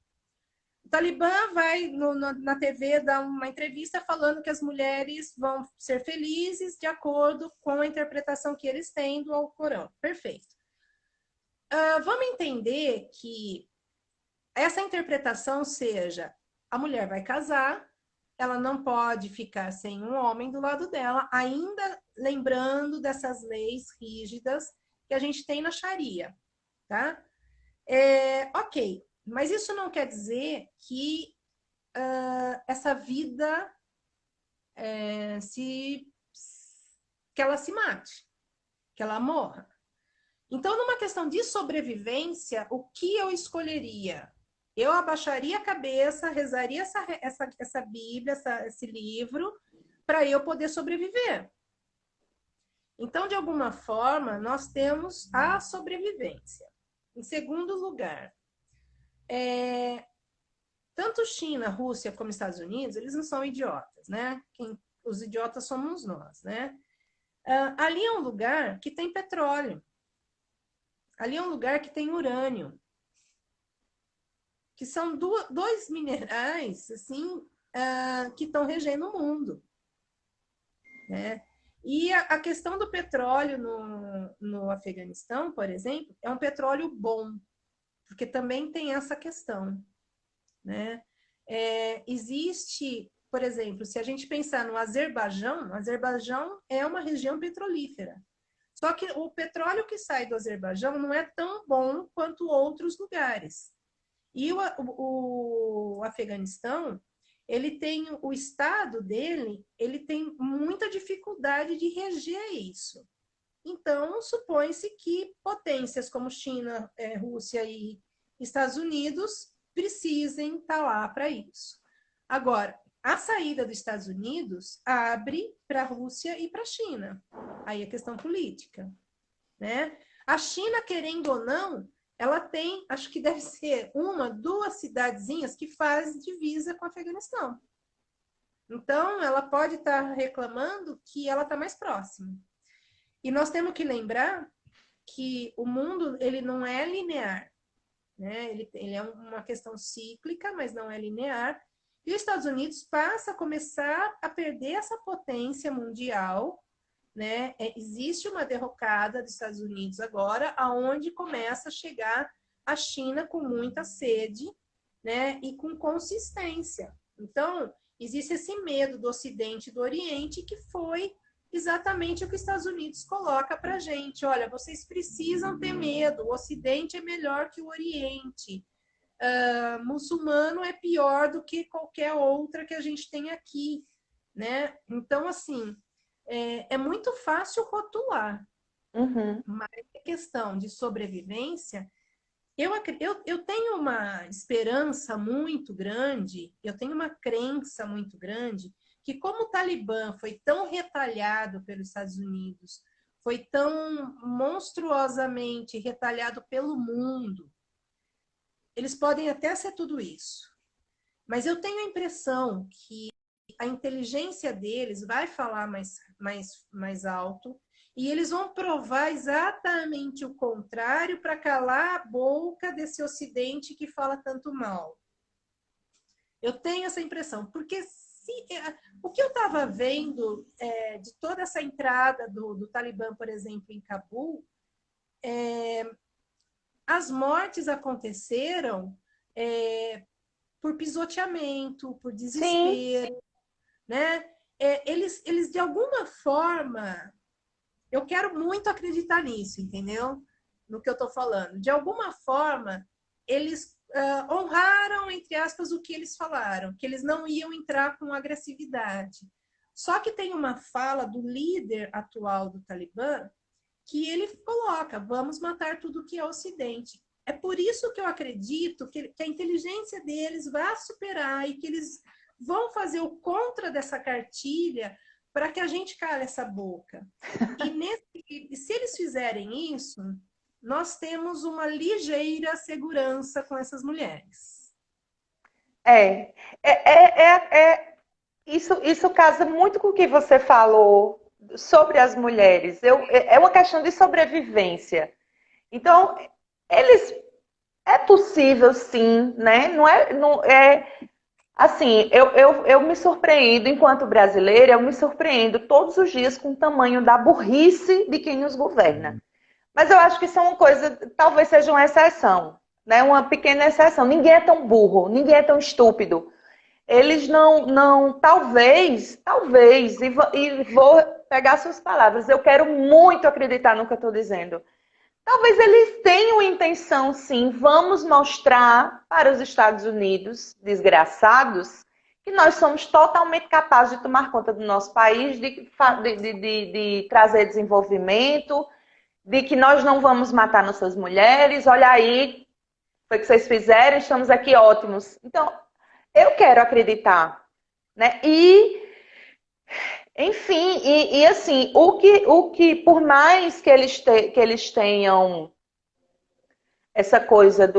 O Talibã vai na TV dar uma entrevista falando que as mulheres vão ser felizes de acordo com a interpretação que eles têm do Alcorão. Perfeito. Vamos entender que essa interpretação seja: a mulher vai casar, ela não pode ficar sem um homem do lado dela, ainda lembrando dessas leis rígidas que a gente tem na Sharia, tá? Ok. Mas isso não quer dizer que essa vida que ela se mate, que ela morra. Então, numa questão de sobrevivência, o que eu escolheria? Eu abaixaria a cabeça, rezaria essa Bíblia, esse livro, para eu poder sobreviver. Então, de alguma forma, nós temos a sobrevivência. Em segundo lugar, tanto China, Rússia como Estados Unidos, eles não são idiotas, né? Os idiotas somos nós, né? Ali é um lugar que tem petróleo. Ali é um lugar que tem urânio. Que são dois minerais, assim, que estão regendo o mundo, né? E a questão do petróleo no Afeganistão, por exemplo, é um petróleo bom, porque também tem essa questão, né? Existe, por exemplo, se a gente pensar no Azerbaijão, o Azerbaijão é uma região petrolífera. Só que o petróleo que sai do Azerbaijão não é tão bom quanto outros lugares. E o Afeganistão, ele tem o estado dele, ele tem muita dificuldade de reger isso. Então, supõe-se que potências como China, Rússia e Estados Unidos precisem estar lá para isso. Agora, a saída dos Estados Unidos abre para a Rússia e para a China. Aí é questão política, né? A China, querendo ou não, ela tem, acho que deve ser duas cidadezinhas que fazem divisa com o Afeganistão. Então, ela pode estar reclamando que ela está mais próxima. E nós temos que lembrar que o mundo, ele não é linear, né? Ele é uma questão cíclica, mas não é linear. E os Estados Unidos passa a começar a perder essa potência mundial, né? Existe uma derrocada dos Estados Unidos agora, aonde começa a chegar a China com muita sede, né? E com consistência. Então, existe esse medo do Ocidente e do Oriente, que foi exatamente o que os Estados Unidos coloca para a gente. Olha, vocês precisam ter medo, o Ocidente é melhor que o Oriente. Muçulmano é pior do que qualquer outra que a gente tem aqui, né? Então, assim, é muito fácil rotular, mas a questão de sobrevivência, eu tenho uma esperança muito grande, eu tenho uma crença muito grande, que como o Talibã foi tão retalhado pelos Estados Unidos, foi tão monstruosamente retalhado pelo mundo, eles podem até ser tudo isso, mas eu tenho a impressão que a inteligência deles vai falar mais alto e eles vão provar exatamente o contrário para calar a boca desse Ocidente que fala tanto mal. Eu tenho essa impressão, porque o que eu estava vendo de toda essa entrada do Talibã, por exemplo, em Cabul, as mortes aconteceram por pisoteamento, por desespero. Sim. Né? Eles, de alguma forma, eu quero muito acreditar nisso, entendeu? No que eu estou falando. De alguma forma, eles honraram, entre aspas, o que eles falaram, que eles não iam entrar com agressividade. Só que tem uma fala do líder atual do Talibã que ele coloca, vamos matar tudo que é Ocidente. É por isso que eu acredito que a inteligência deles vai superar e que eles vão fazer o contra dessa cartilha para que a gente cale essa boca. E se eles fizerem isso, nós temos uma ligeira segurança com essas mulheres. Isso casa muito com o que você falou sobre as mulheres. É uma questão de sobrevivência. Então, é possível, sim, né? Não é assim, eu me surpreendo, enquanto brasileira, eu me surpreendo todos os dias com o tamanho da burrice de quem nos governa. Mas eu acho que isso é uma coisa, talvez seja uma exceção, né? Uma pequena exceção. Ninguém é tão burro, ninguém é tão estúpido. Eles talvez, e vou pegar suas palavras, eu quero muito acreditar no que eu estou dizendo. Talvez eles tenham intenção, sim, vamos mostrar para os Estados Unidos, desgraçados, que nós somos totalmente capazes de tomar conta do nosso país, de trazer desenvolvimento, de que nós não vamos matar nossas mulheres, olha aí, foi o que vocês fizeram, estamos aqui ótimos. Então, eu quero acreditar, né? E Enfim, e assim, o que por mais que que eles tenham essa coisa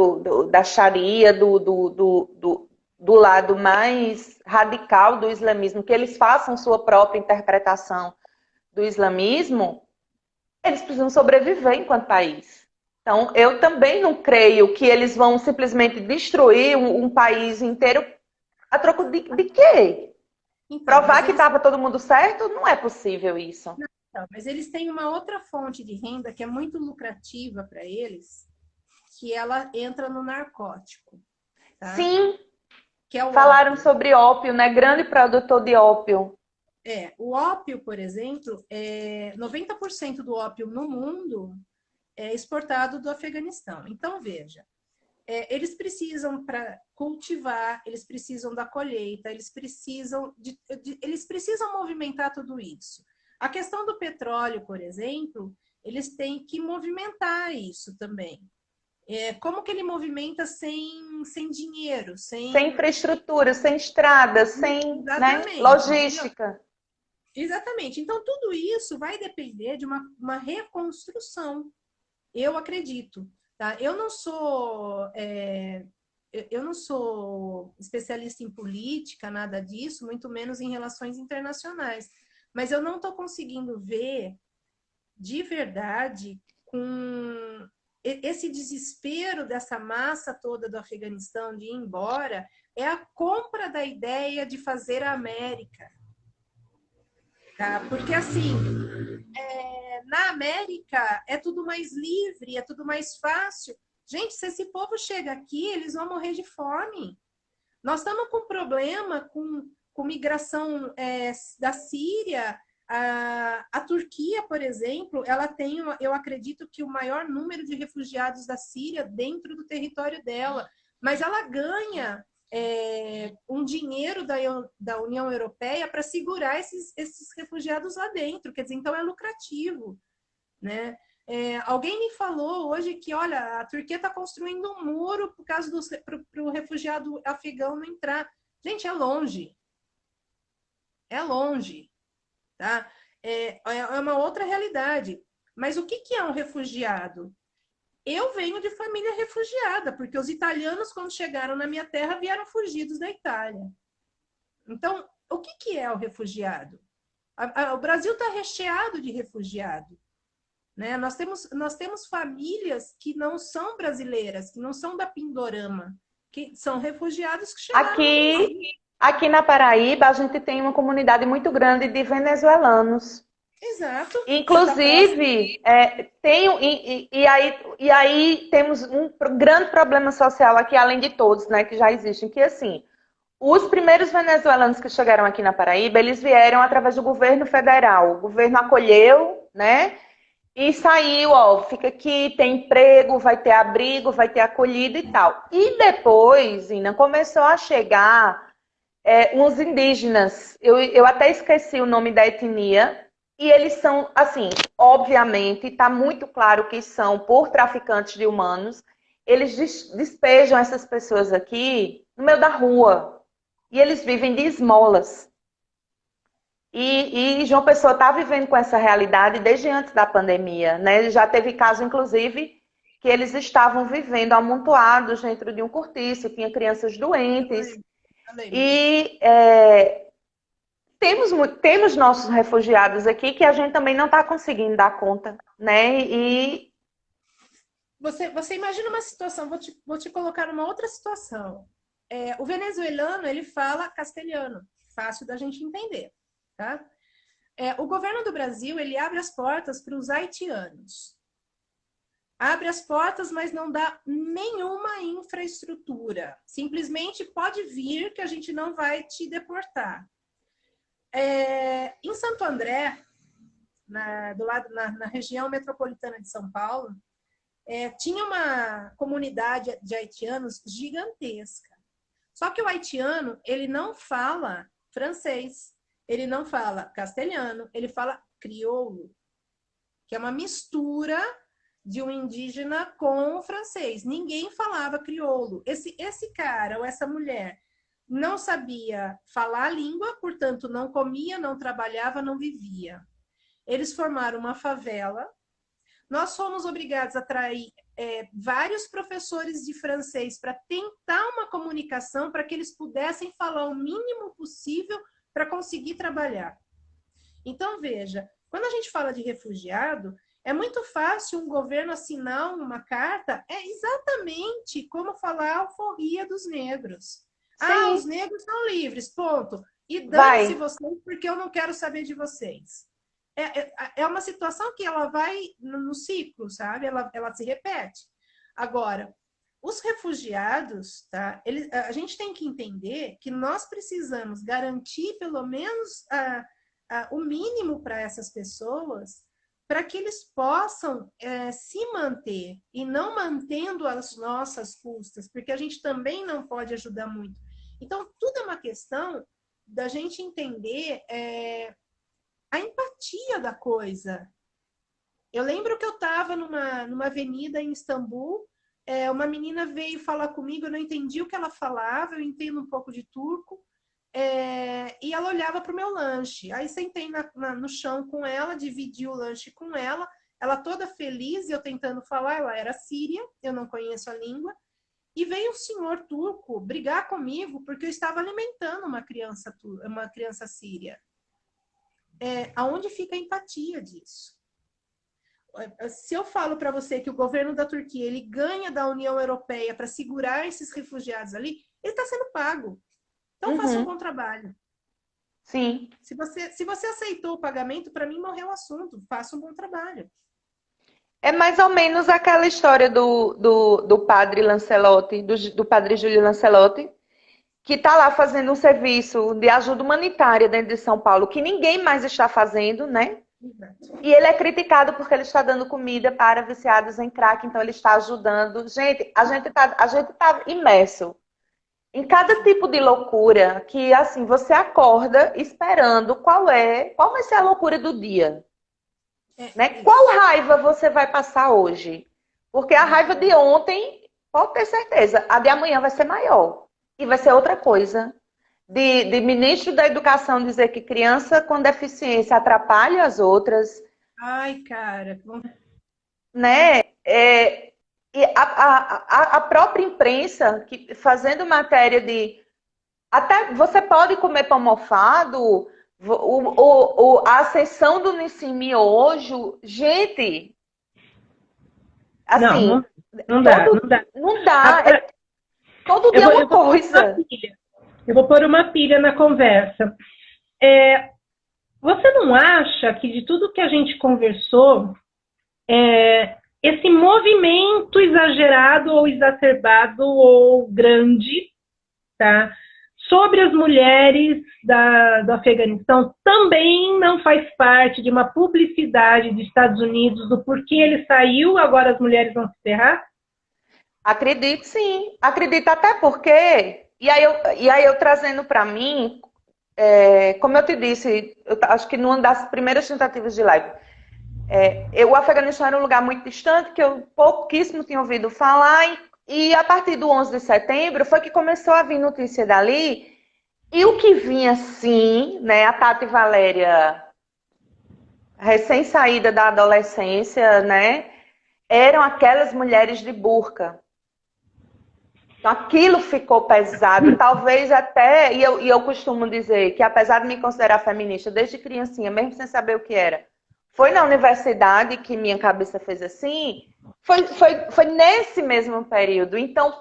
da Sharia, do lado mais radical do islamismo, que eles façam sua própria interpretação do islamismo, eles precisam sobreviver enquanto país. Então, eu também não creio que eles vão simplesmente destruir um país inteiro a troco de quê? Então, Provar que estava todo mundo certo? Não é possível isso. mas eles têm uma outra fonte de renda que é muito lucrativa para eles, que ela entra no narcótico, tá? Sim, Que é o falaram ópio. sobre ópio, né? Grande produtor de ópio. O ópio, por exemplo, 90% do ópio no mundo é exportado do Afeganistão. Então, veja, eles precisam para cultivar, eles precisam da colheita, eles precisam movimentar tudo isso. A questão do petróleo, por exemplo, eles têm que movimentar isso também. Como que ele movimenta sem dinheiro, Sem infraestrutura, sem estrada, sem, né, Exatamente, entendeu? logística. Exatamente. Então, tudo isso vai depender de uma reconstrução, eu acredito. Tá? Eu não sou especialista em política, nada disso, muito menos em relações internacionais. Mas eu não estou conseguindo ver de verdade com esse desespero dessa massa toda do Afeganistão de ir embora, é a compra da ideia de fazer a América. Tá? Porque assim, na América é tudo mais livre, é tudo mais fácil. Gente, se esse povo chega aqui, eles vão morrer de fome. Nós estamos com problema com migração da Síria. A Turquia, por exemplo, ela tem, eu acredito que o maior número de refugiados da Síria dentro do território dela, mas ela ganha um dinheiro da União Europeia para segurar esses refugiados lá dentro. Quer dizer, então é lucrativo, né? Alguém me falou hoje que, olha, a Turquia está construindo um muro por causa para o refugiado afegão não entrar. Gente, é longe. É longe, tá? É uma outra realidade. Mas o que, que é um refugiado? Eu venho de família refugiada, porque os italianos, quando chegaram na minha terra, vieram fugidos da Itália. Então, o que, que é o refugiado? O Brasil está recheado de refugiado. Né? Nós temos famílias que não são brasileiras, que não são da Pindorama, que são refugiados que chegaram no Aqui, Brasil. aqui na Paraíba, a gente tem uma comunidade muito grande de venezuelanos. Exato. Você está próximo. Inclusive, e aí temos um grande problema social aqui, além de todos, né, que já existem, que assim, os primeiros venezuelanos que chegaram aqui na Paraíba, eles vieram através do governo federal. O governo acolheu, né? E saiu, ó, fica aqui, tem emprego, vai ter abrigo, vai ter acolhida e tal. E depois, Ina, começou a chegar uns indígenas. Eu até esqueci o nome da etnia. E eles são, assim, obviamente, está muito claro que são por traficantes de humanos. Eles despejam essas pessoas aqui no meio da rua. E eles vivem de esmolas. E João Pessoa está vivendo com essa realidade desde antes da pandemia, né? Já teve caso, inclusive, que eles estavam vivendo amontoados dentro de um cortiço, tinha crianças doentes. Eu lembro. E temos nossos refugiados aqui que a gente também não está conseguindo dar conta, né? E Você imagina uma situação, vou te colocar numa outra situação. O venezuelano, ele fala castelhano, fácil da gente entender, tá? O governo do Brasil, ele abre as portas para os haitianos. Abre as portas, mas não dá nenhuma infraestrutura. Simplesmente pode vir que a gente não vai te deportar. Em Santo André, na região metropolitana de São Paulo, tinha uma comunidade de haitianos gigantesca. Só que o haitiano, ele não fala francês, ele não fala castelhano, ele fala crioulo, que é uma mistura de um indígena com o francês. Ninguém falava crioulo. Esse cara ou essa mulher não sabia falar a língua, portanto, não comia, não trabalhava, não vivia. Eles formaram uma favela. Nós fomos obrigados a atrair vários professores de francês para tentar uma comunicação para que eles pudessem falar o mínimo possível para conseguir trabalhar. Então, veja, quando a gente fala de refugiado, é muito fácil um governo assinar uma carta, é exatamente como falar a alforria dos negros. Ah, os negros são livres, ponto. E dane-se vocês, porque eu não quero saber de vocês. É uma situação que ela vai no ciclo, sabe? Ela se repete. Agora, os refugiados, tá? A gente tem que entender que nós precisamos garantir pelo menos o mínimo para essas pessoas, para que eles possam se manter e não mantendo as nossas custas, porque a gente também não pode ajudar muito. Então, tudo é uma questão da gente entender a empatia da coisa. Eu lembro que eu estava numa avenida em Istambul, uma menina veio falar comigo, eu não entendi o que ela falava, eu entendo um pouco de turco, e ela olhava para o meu lanche. Aí sentei no chão com ela, dividi o lanche com ela, ela toda feliz, e eu tentando falar, ela era síria, eu não conheço a língua, e veio um senhor turco brigar comigo porque eu estava alimentando uma criança síria. Aonde fica a empatia disso? Se eu falo para você que o governo da Turquia ele ganha da União Europeia para segurar esses refugiados ali, ele está sendo pago. Então, faça um bom trabalho. Sim. Se você aceitou o pagamento, para mim morreu o assunto. Faça um bom trabalho. É mais ou menos aquela história do padre Lancelotti, do padre Júlio Lancelotti, que está lá fazendo um serviço de ajuda humanitária dentro de São Paulo, que ninguém mais está fazendo, né? Exato. E ele é criticado porque ele está dando comida para viciados em crack, então ele está ajudando. Gente, a gente tá imerso em cada tipo de loucura que, assim, você acorda esperando qual vai ser a loucura do dia. Né? Qual raiva você vai passar hoje? Porque a raiva de ontem, pode ter certeza, a de amanhã vai ser maior. E vai ser outra coisa. De ministro da Educação dizer que criança com deficiência atrapalha as outras. Ai, cara. Né? E a própria imprensa fazendo matéria de... Até você pode comer pão mofado... a ascensão do Nissim Miojo, gente, assim, não dá. Não dá. Todo dia é uma coisa. Eu vou pôr uma pilha na conversa. Você não acha que de tudo que a gente conversou, esse movimento exagerado ou exacerbado ou grande, tá? Sobre as mulheres do Afeganistão também não faz parte de uma publicidade dos Estados Unidos do porquê ele saiu, agora as mulheres vão se ferrar? Acredito sim. Acredito até porque... E aí eu trazendo para mim, como eu te disse, eu acho que numa das primeiras tentativas de live, o Afeganistão era um lugar muito distante, que eu pouquíssimo tinha ouvido falar, e a partir do 11 de setembro foi que começou a vir notícia dali. E o que vinha assim, né? A Tati Valéria, recém-saída da adolescência, né? Eram aquelas mulheres de burca. Então aquilo ficou pesado. Talvez até, e eu costumo dizer que apesar de me considerar feminista desde criancinha, mesmo sem saber o que era, foi na universidade que minha cabeça fez assim. Foi nesse mesmo período. Então,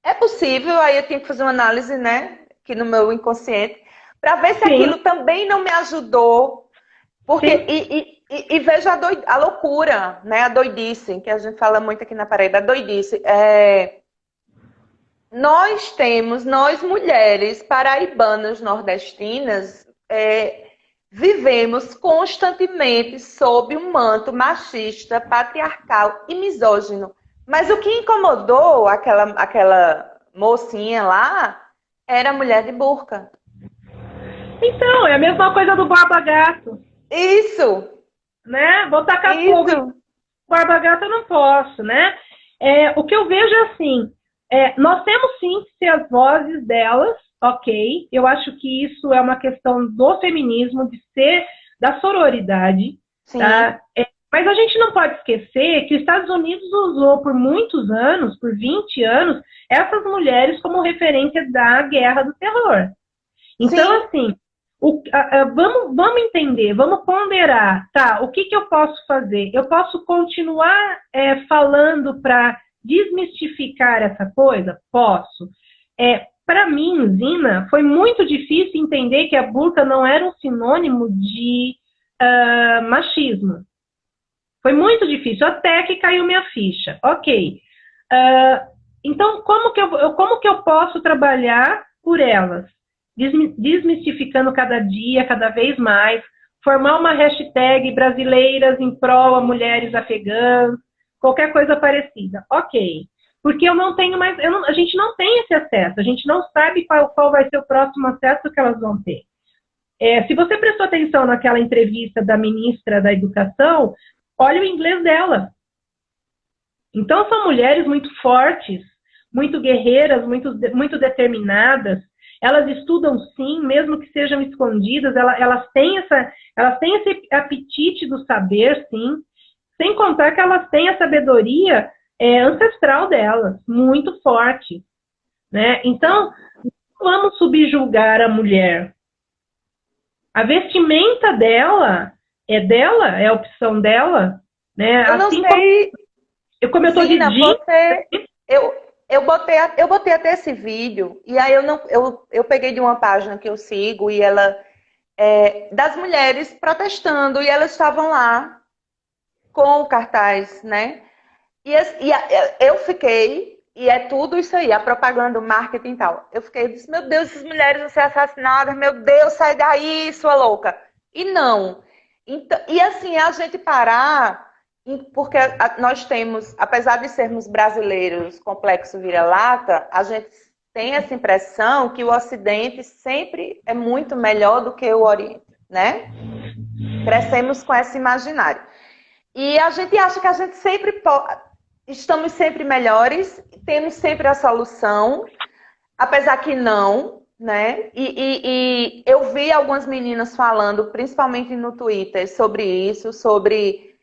é possível, aí eu tenho que fazer uma análise, né, aqui no meu inconsciente, para ver se aquilo também não me ajudou. Porque, e veja a loucura, né, a doidice, que a gente fala muito aqui na Paraíba, a doidice. Nós mulheres paraibanas nordestinas, vivemos constantemente sob um manto machista, patriarcal e misógino. Mas o que incomodou aquela mocinha lá era a mulher de burca. Então, é a mesma coisa do barba-gato. Isso! Né? Vou tacar fogo. Barba-gato eu não posso, né? O que eu vejo é assim, nós temos sim que ser as vozes delas, ok. Eu acho que isso é uma questão do feminismo, de ser da sororidade, Sim. tá? Mas a gente não pode esquecer que os Estados Unidos usou por muitos anos, por 20 anos, essas mulheres como referência da guerra do terror. Então, Sim. assim, vamos entender, vamos ponderar, tá? O que eu posso fazer? Eu posso continuar falando para desmistificar essa coisa? Posso. Para mim, Zina, foi muito difícil entender que a burca não era um sinônimo de machismo. Foi muito difícil, até que caiu minha ficha. Ok. Então, como que eu posso trabalhar por elas? Desmistificando cada dia, cada vez mais, formar uma hashtag brasileiras em prol a mulheres afegãs, qualquer coisa parecida. Ok. Porque eu não tenho mais, a gente não tem esse acesso, a gente não sabe qual vai ser o próximo acesso que elas vão ter. Se você prestou atenção naquela entrevista da ministra da Educação, olha o inglês dela. Então, são mulheres muito fortes, muito guerreiras, muito determinadas. Elas estudam sim, mesmo que sejam escondidas, elas têm esse apetite do saber, sim. Sem contar que elas têm a sabedoria ancestral delas, muito forte. Né? Então, não vamos subjugar a mulher. A vestimenta dela, é a opção dela. Né? Eu assim não sei. Como eu estou de dia... Eu botei até esse vídeo, e aí eu peguei de uma página que eu sigo, e ela das mulheres protestando, e elas estavam lá com o cartaz, né? E eu fiquei, e é tudo isso aí, a propaganda, o marketing e tal. Eu disse, meu Deus, essas mulheres vão ser assassinadas, meu Deus, sai daí, sua louca. E não. Então, e assim, a gente parar, porque nós temos, apesar de sermos brasileiros, complexo vira-lata, a gente tem essa impressão que o Ocidente sempre é muito melhor do que o Oriente, né? Crescemos com esse imaginário. E a gente acha que a gente sempre estamos sempre melhores, temos sempre a solução, apesar que não, né? E eu vi algumas meninas falando, principalmente no Twitter, sobre isso, sobre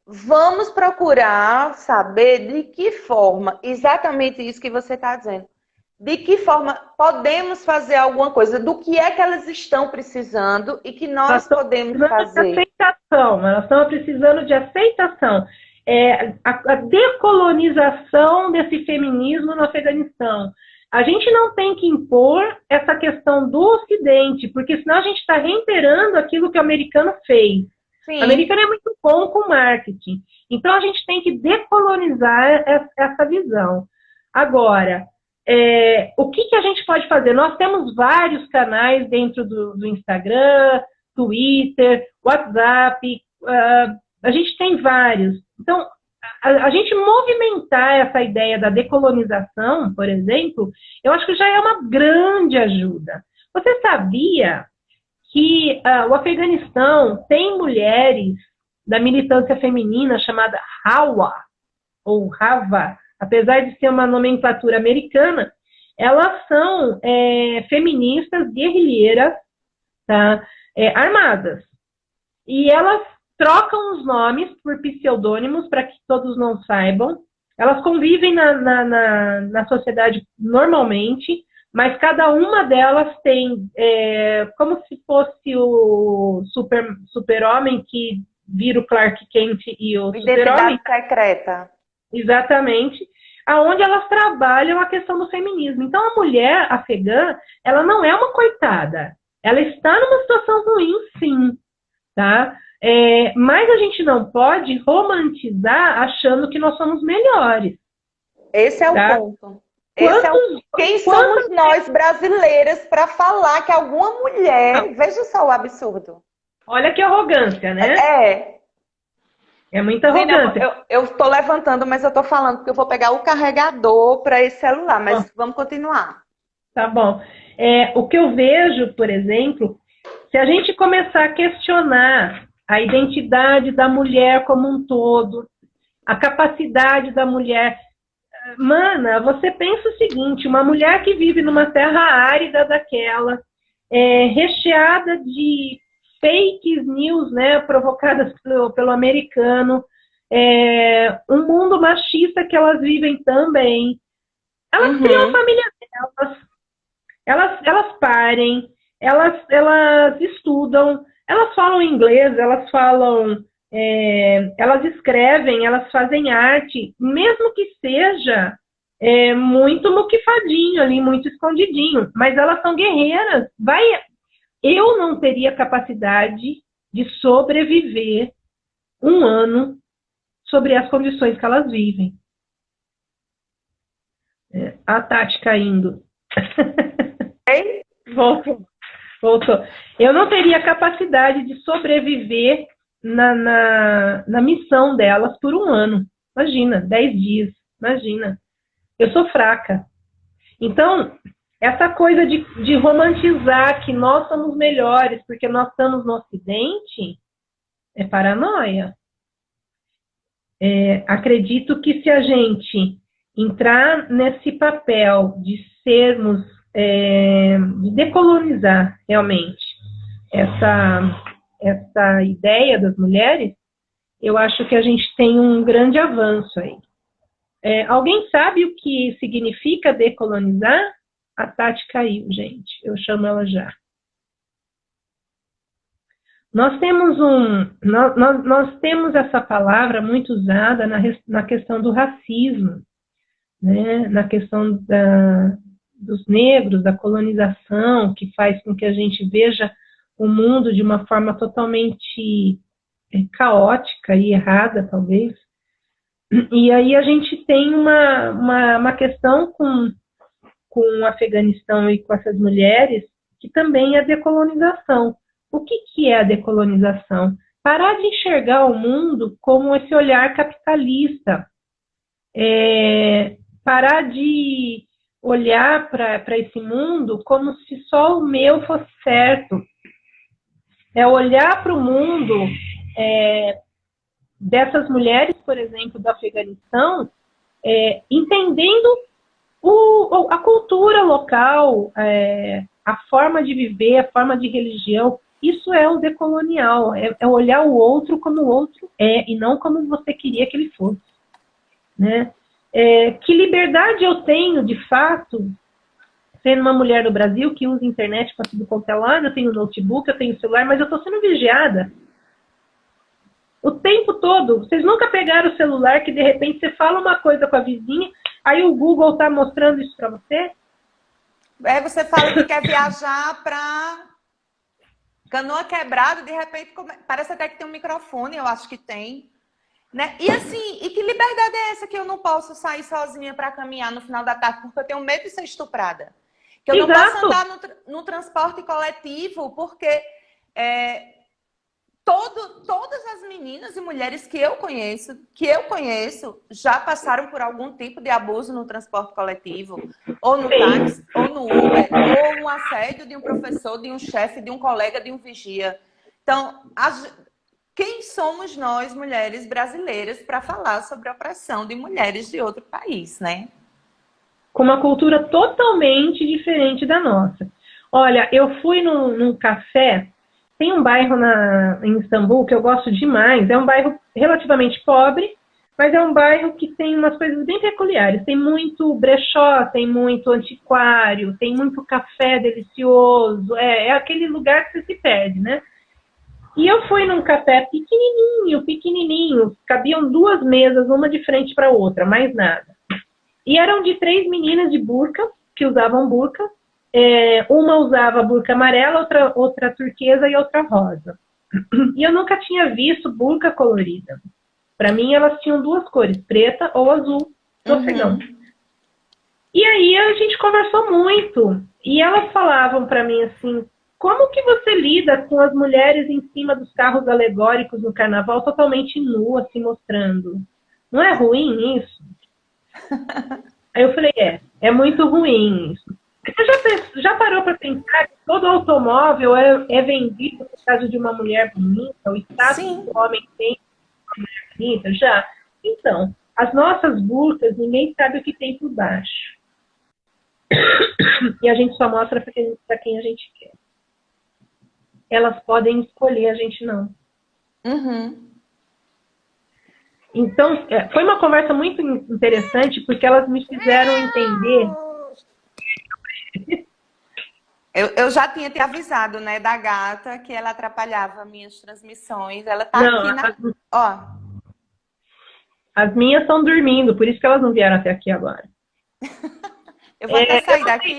vamos procurar saber de que forma, exatamente isso que você está dizendo, de que forma podemos fazer alguma coisa, do que é que elas estão precisando e que nós podemos fazer. Elas estão precisando de aceitação. A decolonização desse feminismo no Afeganistão. A gente não tem que impor essa questão do Ocidente, porque senão a gente está reiterando aquilo que o americano fez. Sim. O americano é muito bom com marketing. Então a gente tem que decolonizar essa visão. Agora, o que a gente pode fazer? Nós temos vários canais dentro do Instagram, Twitter, WhatsApp, a gente tem vários. Então, a gente movimentar essa ideia da decolonização, por exemplo, eu acho que já é uma grande ajuda. Você sabia que o Afeganistão tem mulheres da militância feminina chamada Hawa, ou Hava, apesar de ser uma nomenclatura americana, elas são feministas guerrilheiras, tá? Armadas. E elas trocam os nomes por pseudônimos para que todos não saibam. Elas convivem na sociedade normalmente, mas cada uma delas tem, como se fosse o super-homem que vira o Clark Kent e o super-homem. Identidade secreta. Exatamente. Aonde elas trabalham a questão do feminismo. Então, a mulher afegã, ela não é uma coitada. Ela está numa situação ruim, sim. Tá? Mas a gente não pode romantizar achando que nós somos melhores. Esse é tá? O ponto. Quem somos nós, brasileiras, para falar que alguma mulher... Veja só o absurdo. Olha que arrogância, né? É muita arrogância. Eu estou levantando, mas eu estou falando porque eu vou pegar o carregador para esse celular. Mas vamos continuar. Tá bom. O que eu vejo, por exemplo, se a gente começar a questionar a identidade da mulher como um todo, a capacidade da mulher... Mana, você pensa o seguinte, uma mulher que vive numa terra árida daquela, recheada de fake news, né, provocadas pelo americano, um mundo machista que elas vivem também. Elas criam a família delas, elas parem, elas estudam, elas falam inglês, elas escrevem, elas fazem arte, mesmo que seja muito muquifadinho ali, muito escondidinho, mas elas são guerreiras. Eu não teria capacidade de sobreviver um ano sobre as condições que elas vivem. A Tati caindo. Voltou. Eu não teria capacidade de sobreviver na missão delas por um ano. Imagina, 10 dias. Imagina. Eu sou fraca. Então, essa coisa de romantizar que nós somos melhores porque nós estamos no Ocidente é paranoia. Acredito que se a gente entrar nesse papel de sermos, de decolonizar realmente essa ideia das mulheres, eu acho que a gente tem um grande avanço aí. Alguém sabe o que significa decolonizar? A Tati caiu, gente. Eu chamo ela já. Nós temos essa palavra muito usada na questão do racismo, né? Na questão dos negros, da colonização, que faz com que a gente veja o mundo de uma forma totalmente caótica e errada, talvez. E aí a gente tem uma questão com o Afeganistão e com essas mulheres, que também é a decolonização. O que é a decolonização? Parar de enxergar o mundo como esse olhar capitalista. Parar de olhar para esse mundo como se só o meu fosse certo. Olhar para o mundo dessas mulheres, por exemplo, do Afeganistão, entendendo a cultura local, a forma de viver, a forma de religião. Isso é o decolonial, é olhar o outro como o outro e não como você queria que ele fosse. Né? Que liberdade eu tenho, de fato, sendo uma mulher do Brasil que usa internet para tudo quanto é lado, eu tenho notebook, eu tenho celular, mas eu estou sendo vigiada. O tempo todo. Vocês nunca pegaram o celular que de repente você fala uma coisa com a vizinha, aí o Google está mostrando isso para você? Você fala que quer viajar para Canoa Quebrada, de repente parece até que tem um microfone, eu acho que tem. Né? E assim, e que liberdade é essa que eu não posso sair sozinha para caminhar no final da tarde porque eu tenho medo de ser estuprada? Que eu não posso andar no transporte coletivo porque todas as meninas e mulheres que eu conheço, já passaram por algum tipo de abuso no transporte coletivo, ou no táxi, ou no Uber, ou um assédio de um professor, de um chefe, de um colega, de um vigia. Então, quem somos nós, mulheres brasileiras, para falar sobre a opressão de mulheres de outro país, né? Com uma cultura totalmente diferente da nossa. Olha, eu fui num café. Tem um bairro em Istambul que eu gosto demais. É um bairro relativamente pobre, mas é um bairro que tem umas coisas bem peculiares. Tem muito brechó, tem muito antiquário, tem muito café delicioso. É aquele lugar que você se perde, né? E eu fui num café pequenininho. Cabiam 2 mesas, uma de frente para a outra, mais nada. E eram de 3 meninas de burca, que usavam burca. Uma usava burca amarela, outra turquesa e outra rosa. E eu nunca tinha visto burca colorida. Para mim, elas tinham 2 cores, preta ou azul, no afegão. E aí a gente conversou muito. E elas falavam para mim assim, como que você lida com as mulheres em cima dos carros alegóricos no carnaval totalmente nuas, se mostrando? Não é ruim isso? Aí eu falei, é muito ruim isso. Você já parou para pensar que todo automóvel é vendido por causa de uma mulher bonita? O status que o homem tem uma mulher bonita? Já? Então, As nossas burcas, ninguém sabe o que tem por baixo. E a gente só mostra para quem a gente quer. Elas podem escolher, a gente não. Uhum. Então, foi uma conversa muito interessante, porque elas me fizeram entender. Eu já tinha te avisado, né, da gata, que ela atrapalhava minhas transmissões. Ela tá Não, aqui na... Ó. As minhas estão dormindo, por isso que elas não vieram até aqui agora. Eu vou até sair daqui,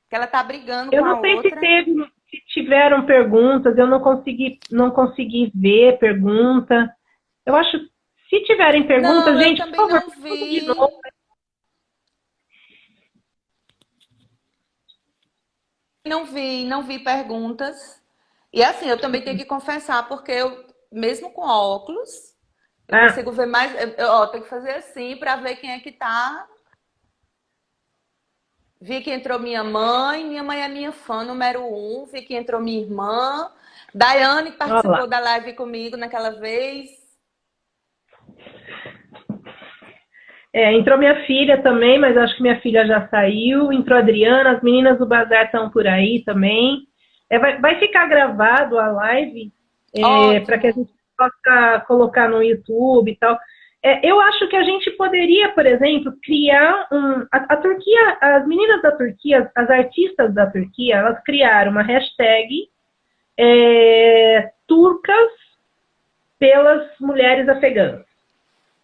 que ela tá brigando com a outra. Eu não sei se tiveram perguntas, eu não consegui ver pergunta. Eu acho, se tiverem perguntas, não, gente, eu também por favor, não vi. de novo. Não vi perguntas. E assim, eu também tenho que confessar, porque eu, mesmo com óculos, eu consigo ver mais. Ó, tenho que fazer assim para ver quem é que tá. Vi que entrou minha mãe é minha fã número 1. Vi que entrou minha irmã. Daiane participou da live comigo naquela vez. Entrou minha filha também, mas acho que minha filha já saiu. Entrou a Adriana, as meninas do Bazar estão por aí também. Vai ficar gravado a live para que a gente possa colocar no YouTube e tal. Eu acho que a gente poderia, por exemplo, criar a Turquia, as meninas da Turquia, as artistas da Turquia, elas criaram uma hashtag turcas pelas mulheres afegãs.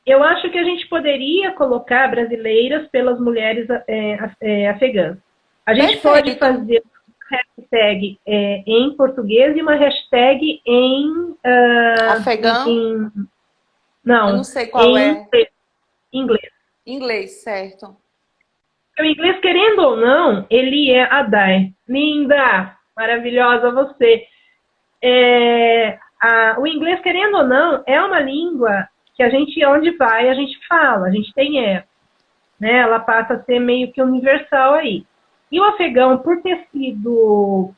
Eu acho que a gente poderia colocar brasileiras pelas mulheres afegãs. A gente pode fazer uma hashtag em português e uma hashtag em... afegão? Não. Eu não sei qual é. Inglês. Inglês, certo. O inglês, querendo ou não, ele é Adai. Linda, maravilhosa você. O inglês, querendo ou não, é uma língua que a gente, onde vai, a gente fala, a gente tem ela. Né? Ela passa a ser meio que universal aí. E o afegão, por ter sido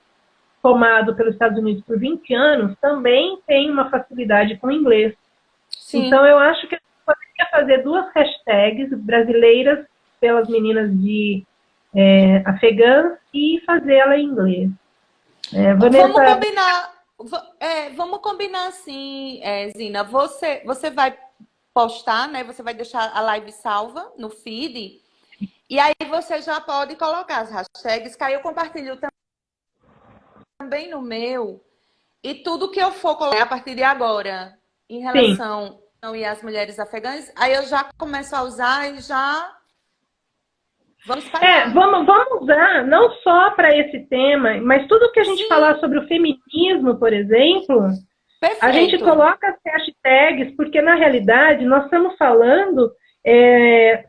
tomado pelos Estados Unidos por 20 anos, também tem uma facilidade com o inglês. Sim. Então, eu acho que a gente poderia fazer 2 hashtags brasileiras pelas meninas de afegãs e fazê-la em inglês. Vamos combinar assim, Zina. Você vai postar, né? Você vai deixar a live salva no feed. E aí você já pode colocar as hashtags, que aí eu compartilho também no meu. E tudo que eu for colocar a partir de agora, em relação às mulheres afegãs, aí eu já começo a usar e já vamos espalhar. Vamos usar não só para esse tema, mas tudo que a gente falar sobre o feminismo, por exemplo, perfeito. A gente coloca as hashtags, porque na realidade nós estamos falando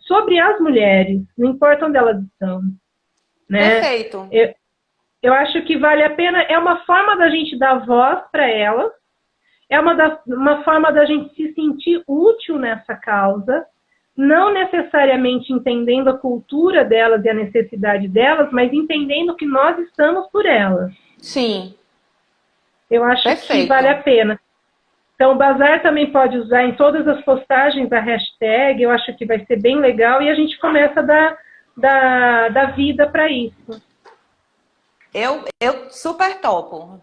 sobre as mulheres, não importa onde elas estão. Né? Perfeito. Eu acho que vale a pena, é uma forma da gente dar voz para elas, é uma forma da gente se sentir útil nessa causa, não necessariamente entendendo a cultura delas e a necessidade delas, mas entendendo que nós estamos por elas. Sim. Eu acho que vale a pena. Então, o Bazar também pode usar em todas as postagens a hashtag, eu acho que vai ser bem legal, e a gente começa a dar vida para isso. Eu super topo.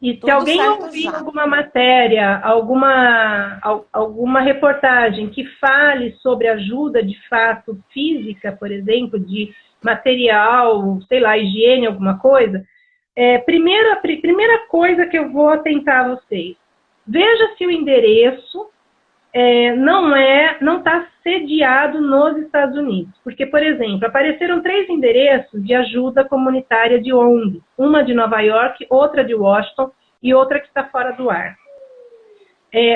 E se alguém ouvir alguma matéria, alguma reportagem que fale sobre ajuda de fato física, por exemplo, de material, sei lá, higiene, alguma coisa, a primeira coisa que eu vou atentar a vocês, veja se o endereço não está sediado nos Estados Unidos. Porque, por exemplo, apareceram 3 endereços de ajuda comunitária de ONG. Uma de Nova York, outra de Washington e outra que está fora do ar.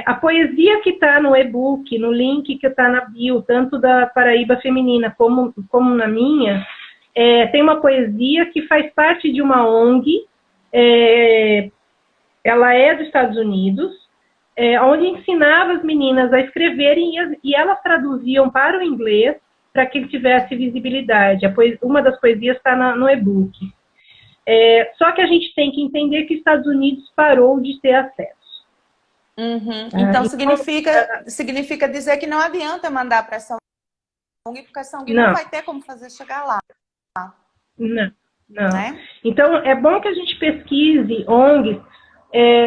A poesia que está no e-book, no link que está na bio, tanto da Paraíba Feminina como na minha, tem uma poesia que faz parte de uma ONG, ela é dos Estados Unidos, onde ensinava as meninas a escreverem e elas traduziam para o inglês para que ele tivesse visibilidade. Uma das poesias está no e-book. Só que a gente tem que entender que os Estados Unidos parou de ter acesso. Uhum. Tá? Então Então, significa dizer que não adianta mandar para essa ONG, porque essa ONG não não, vai ter como fazer chegar lá, não, não. né? Então, é bom que a gente pesquise ONGs.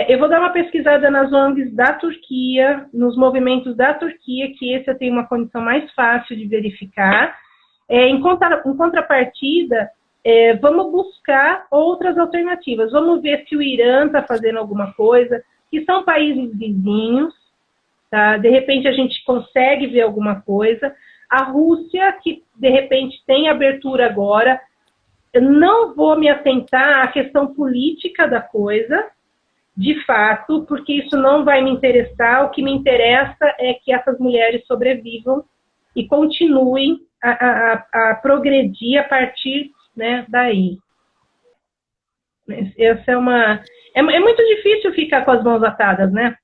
Eu vou dar uma pesquisada nas ONGs da Turquia, nos movimentos da Turquia, que esse eu tenho uma condição mais fácil de verificar. Em contrapartida, vamos buscar outras alternativas. Vamos ver se o Irã está fazendo alguma coisa, que são países vizinhos, tá? De repente a gente consegue ver alguma coisa. A Rússia, que de repente tem abertura agora. Eu não vou me atentar à questão política da coisa, de fato, porque isso não vai me interessar. O que me interessa é que essas mulheres sobrevivam e continuem a progredir a partir, né, daí. Essa é uma... É muito difícil ficar com as mãos atadas, né?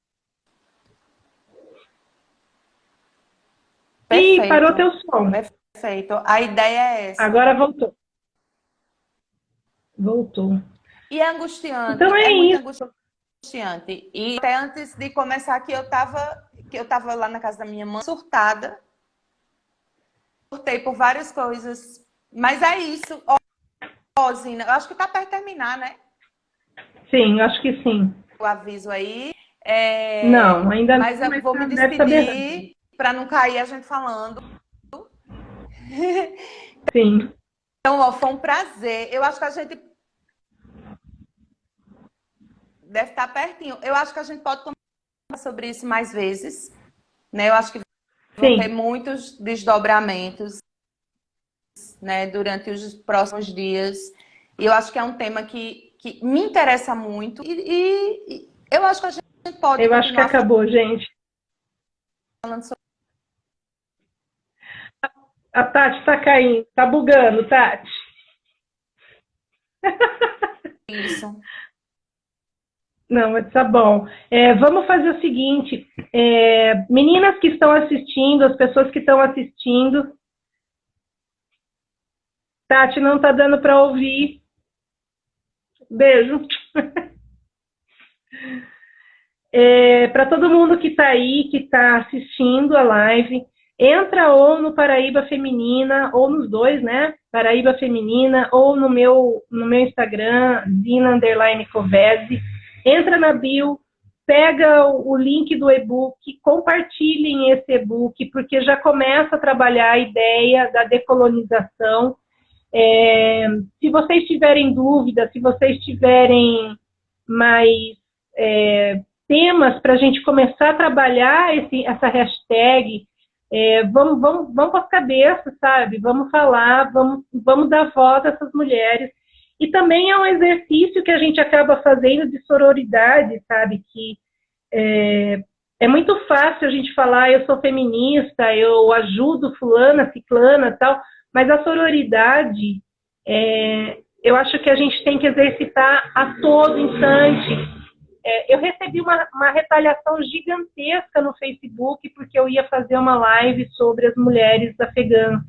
Perfeito. Ih, parou teu som. Perfeito. A ideia é essa. Agora voltou. Voltou. E é angustiante, Então é é muito isso. angustiante. E até antes de começar aqui, eu tava lá na casa da minha mãe, surtada. Surtei por várias coisas. Mas é isso. Ó, Zina, eu acho que tá perto de terminar, né? Sim, acho que sim. O aviso aí. Não, ainda não, Mas eu mas vou me deve estar berrando. despedir para não cair a gente falando. Sim. Então, ó, foi um prazer. Eu acho que a gente deve estar pertinho. Eu acho que a gente pode conversar sobre isso mais vezes, né? Eu acho que vão ter Sim. muitos desdobramentos, né, durante os próximos dias. E eu acho que é um tema que me interessa muito. E eu acho que a gente pode Eu acho que continuar acabou, gente. falando sobre A Tati tá caindo, tá bugando, Tati. isso. Não, mas tá bom. Vamos fazer o seguinte: meninas que estão assistindo, as pessoas que estão assistindo, Tati, não tá dando para ouvir. Beijo. Para todo mundo que está aí, que está assistindo a live, entra ou no Paraíba Feminina, ou nos dois, né? Paraíba Feminina, ou no meu Instagram, Zina_Covese. Entra na bio, pega o link do e-book, compartilhem esse e-book, porque já começa a trabalhar a ideia da decolonização. Se vocês tiverem dúvidas, se vocês tiverem mais temas para a gente começar a trabalhar essa hashtag, vamos para as cabeças, sabe? Vamos falar, vamos dar voz a essas mulheres. E também é um exercício que a gente acaba fazendo de sororidade, sabe? Que é muito fácil a gente falar, eu sou feminista, eu ajudo fulana, ciclana, tal, mas a sororidade, eu acho que a gente tem que exercitar a todo instante. Eu recebi uma retaliação gigantesca no Facebook porque eu ia fazer uma live sobre as mulheres afegãs.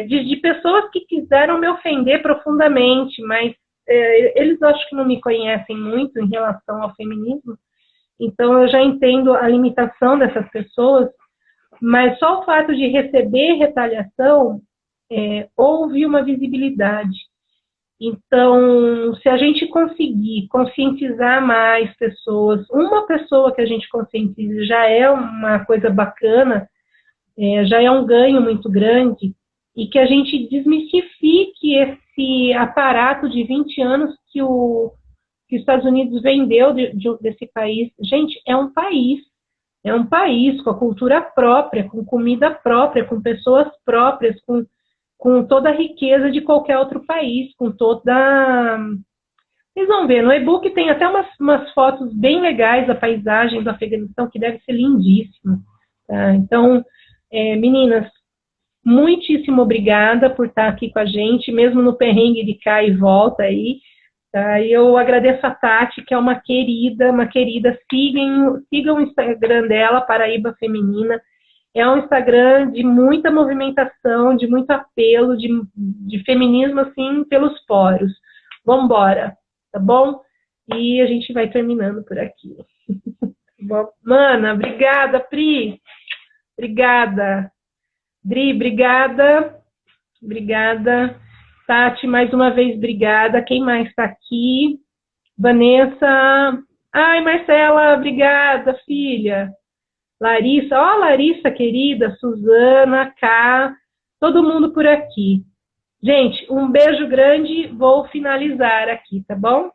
De pessoas que quiseram me ofender profundamente, mas eles acho que não me conhecem muito em relação ao feminismo, então eu já entendo a limitação dessas pessoas, mas só o fato de receber retaliação, houve uma visibilidade. Então, se a gente conseguir conscientizar mais pessoas, uma pessoa que a gente conscientize já é uma coisa bacana, já é um ganho muito grande, e que a gente desmistifique esse aparato de 20 anos que os Estados Unidos vendeu desse país. Gente, é um país com a cultura própria, com comida própria, com pessoas próprias, com toda a riqueza de qualquer outro país, com toda... Vocês vão ver, no e-book tem até umas fotos bem legais da paisagem do Afeganistão, que deve ser lindíssimo. Tá? Então, meninas, muitíssimo obrigada por estar aqui com a gente, mesmo no perrengue de cá e volta aí. Tá? E eu agradeço a Tati, que é uma querida. Sigam o Instagram dela, Paraíba Feminina. É um Instagram de muita movimentação, de muito apelo, de feminismo, assim, pelos poros. Vamos embora, tá bom? E a gente vai terminando por aqui. Mana, obrigada, Pri. Obrigada. Dri, obrigada. Obrigada. Tati, mais uma vez, obrigada. Quem mais está aqui? Vanessa. Ai, Marcela, obrigada, filha. Larissa, ó, Larissa, querida, Suzana, Cá, todo mundo por aqui. Gente, um beijo grande, vou finalizar aqui, tá bom?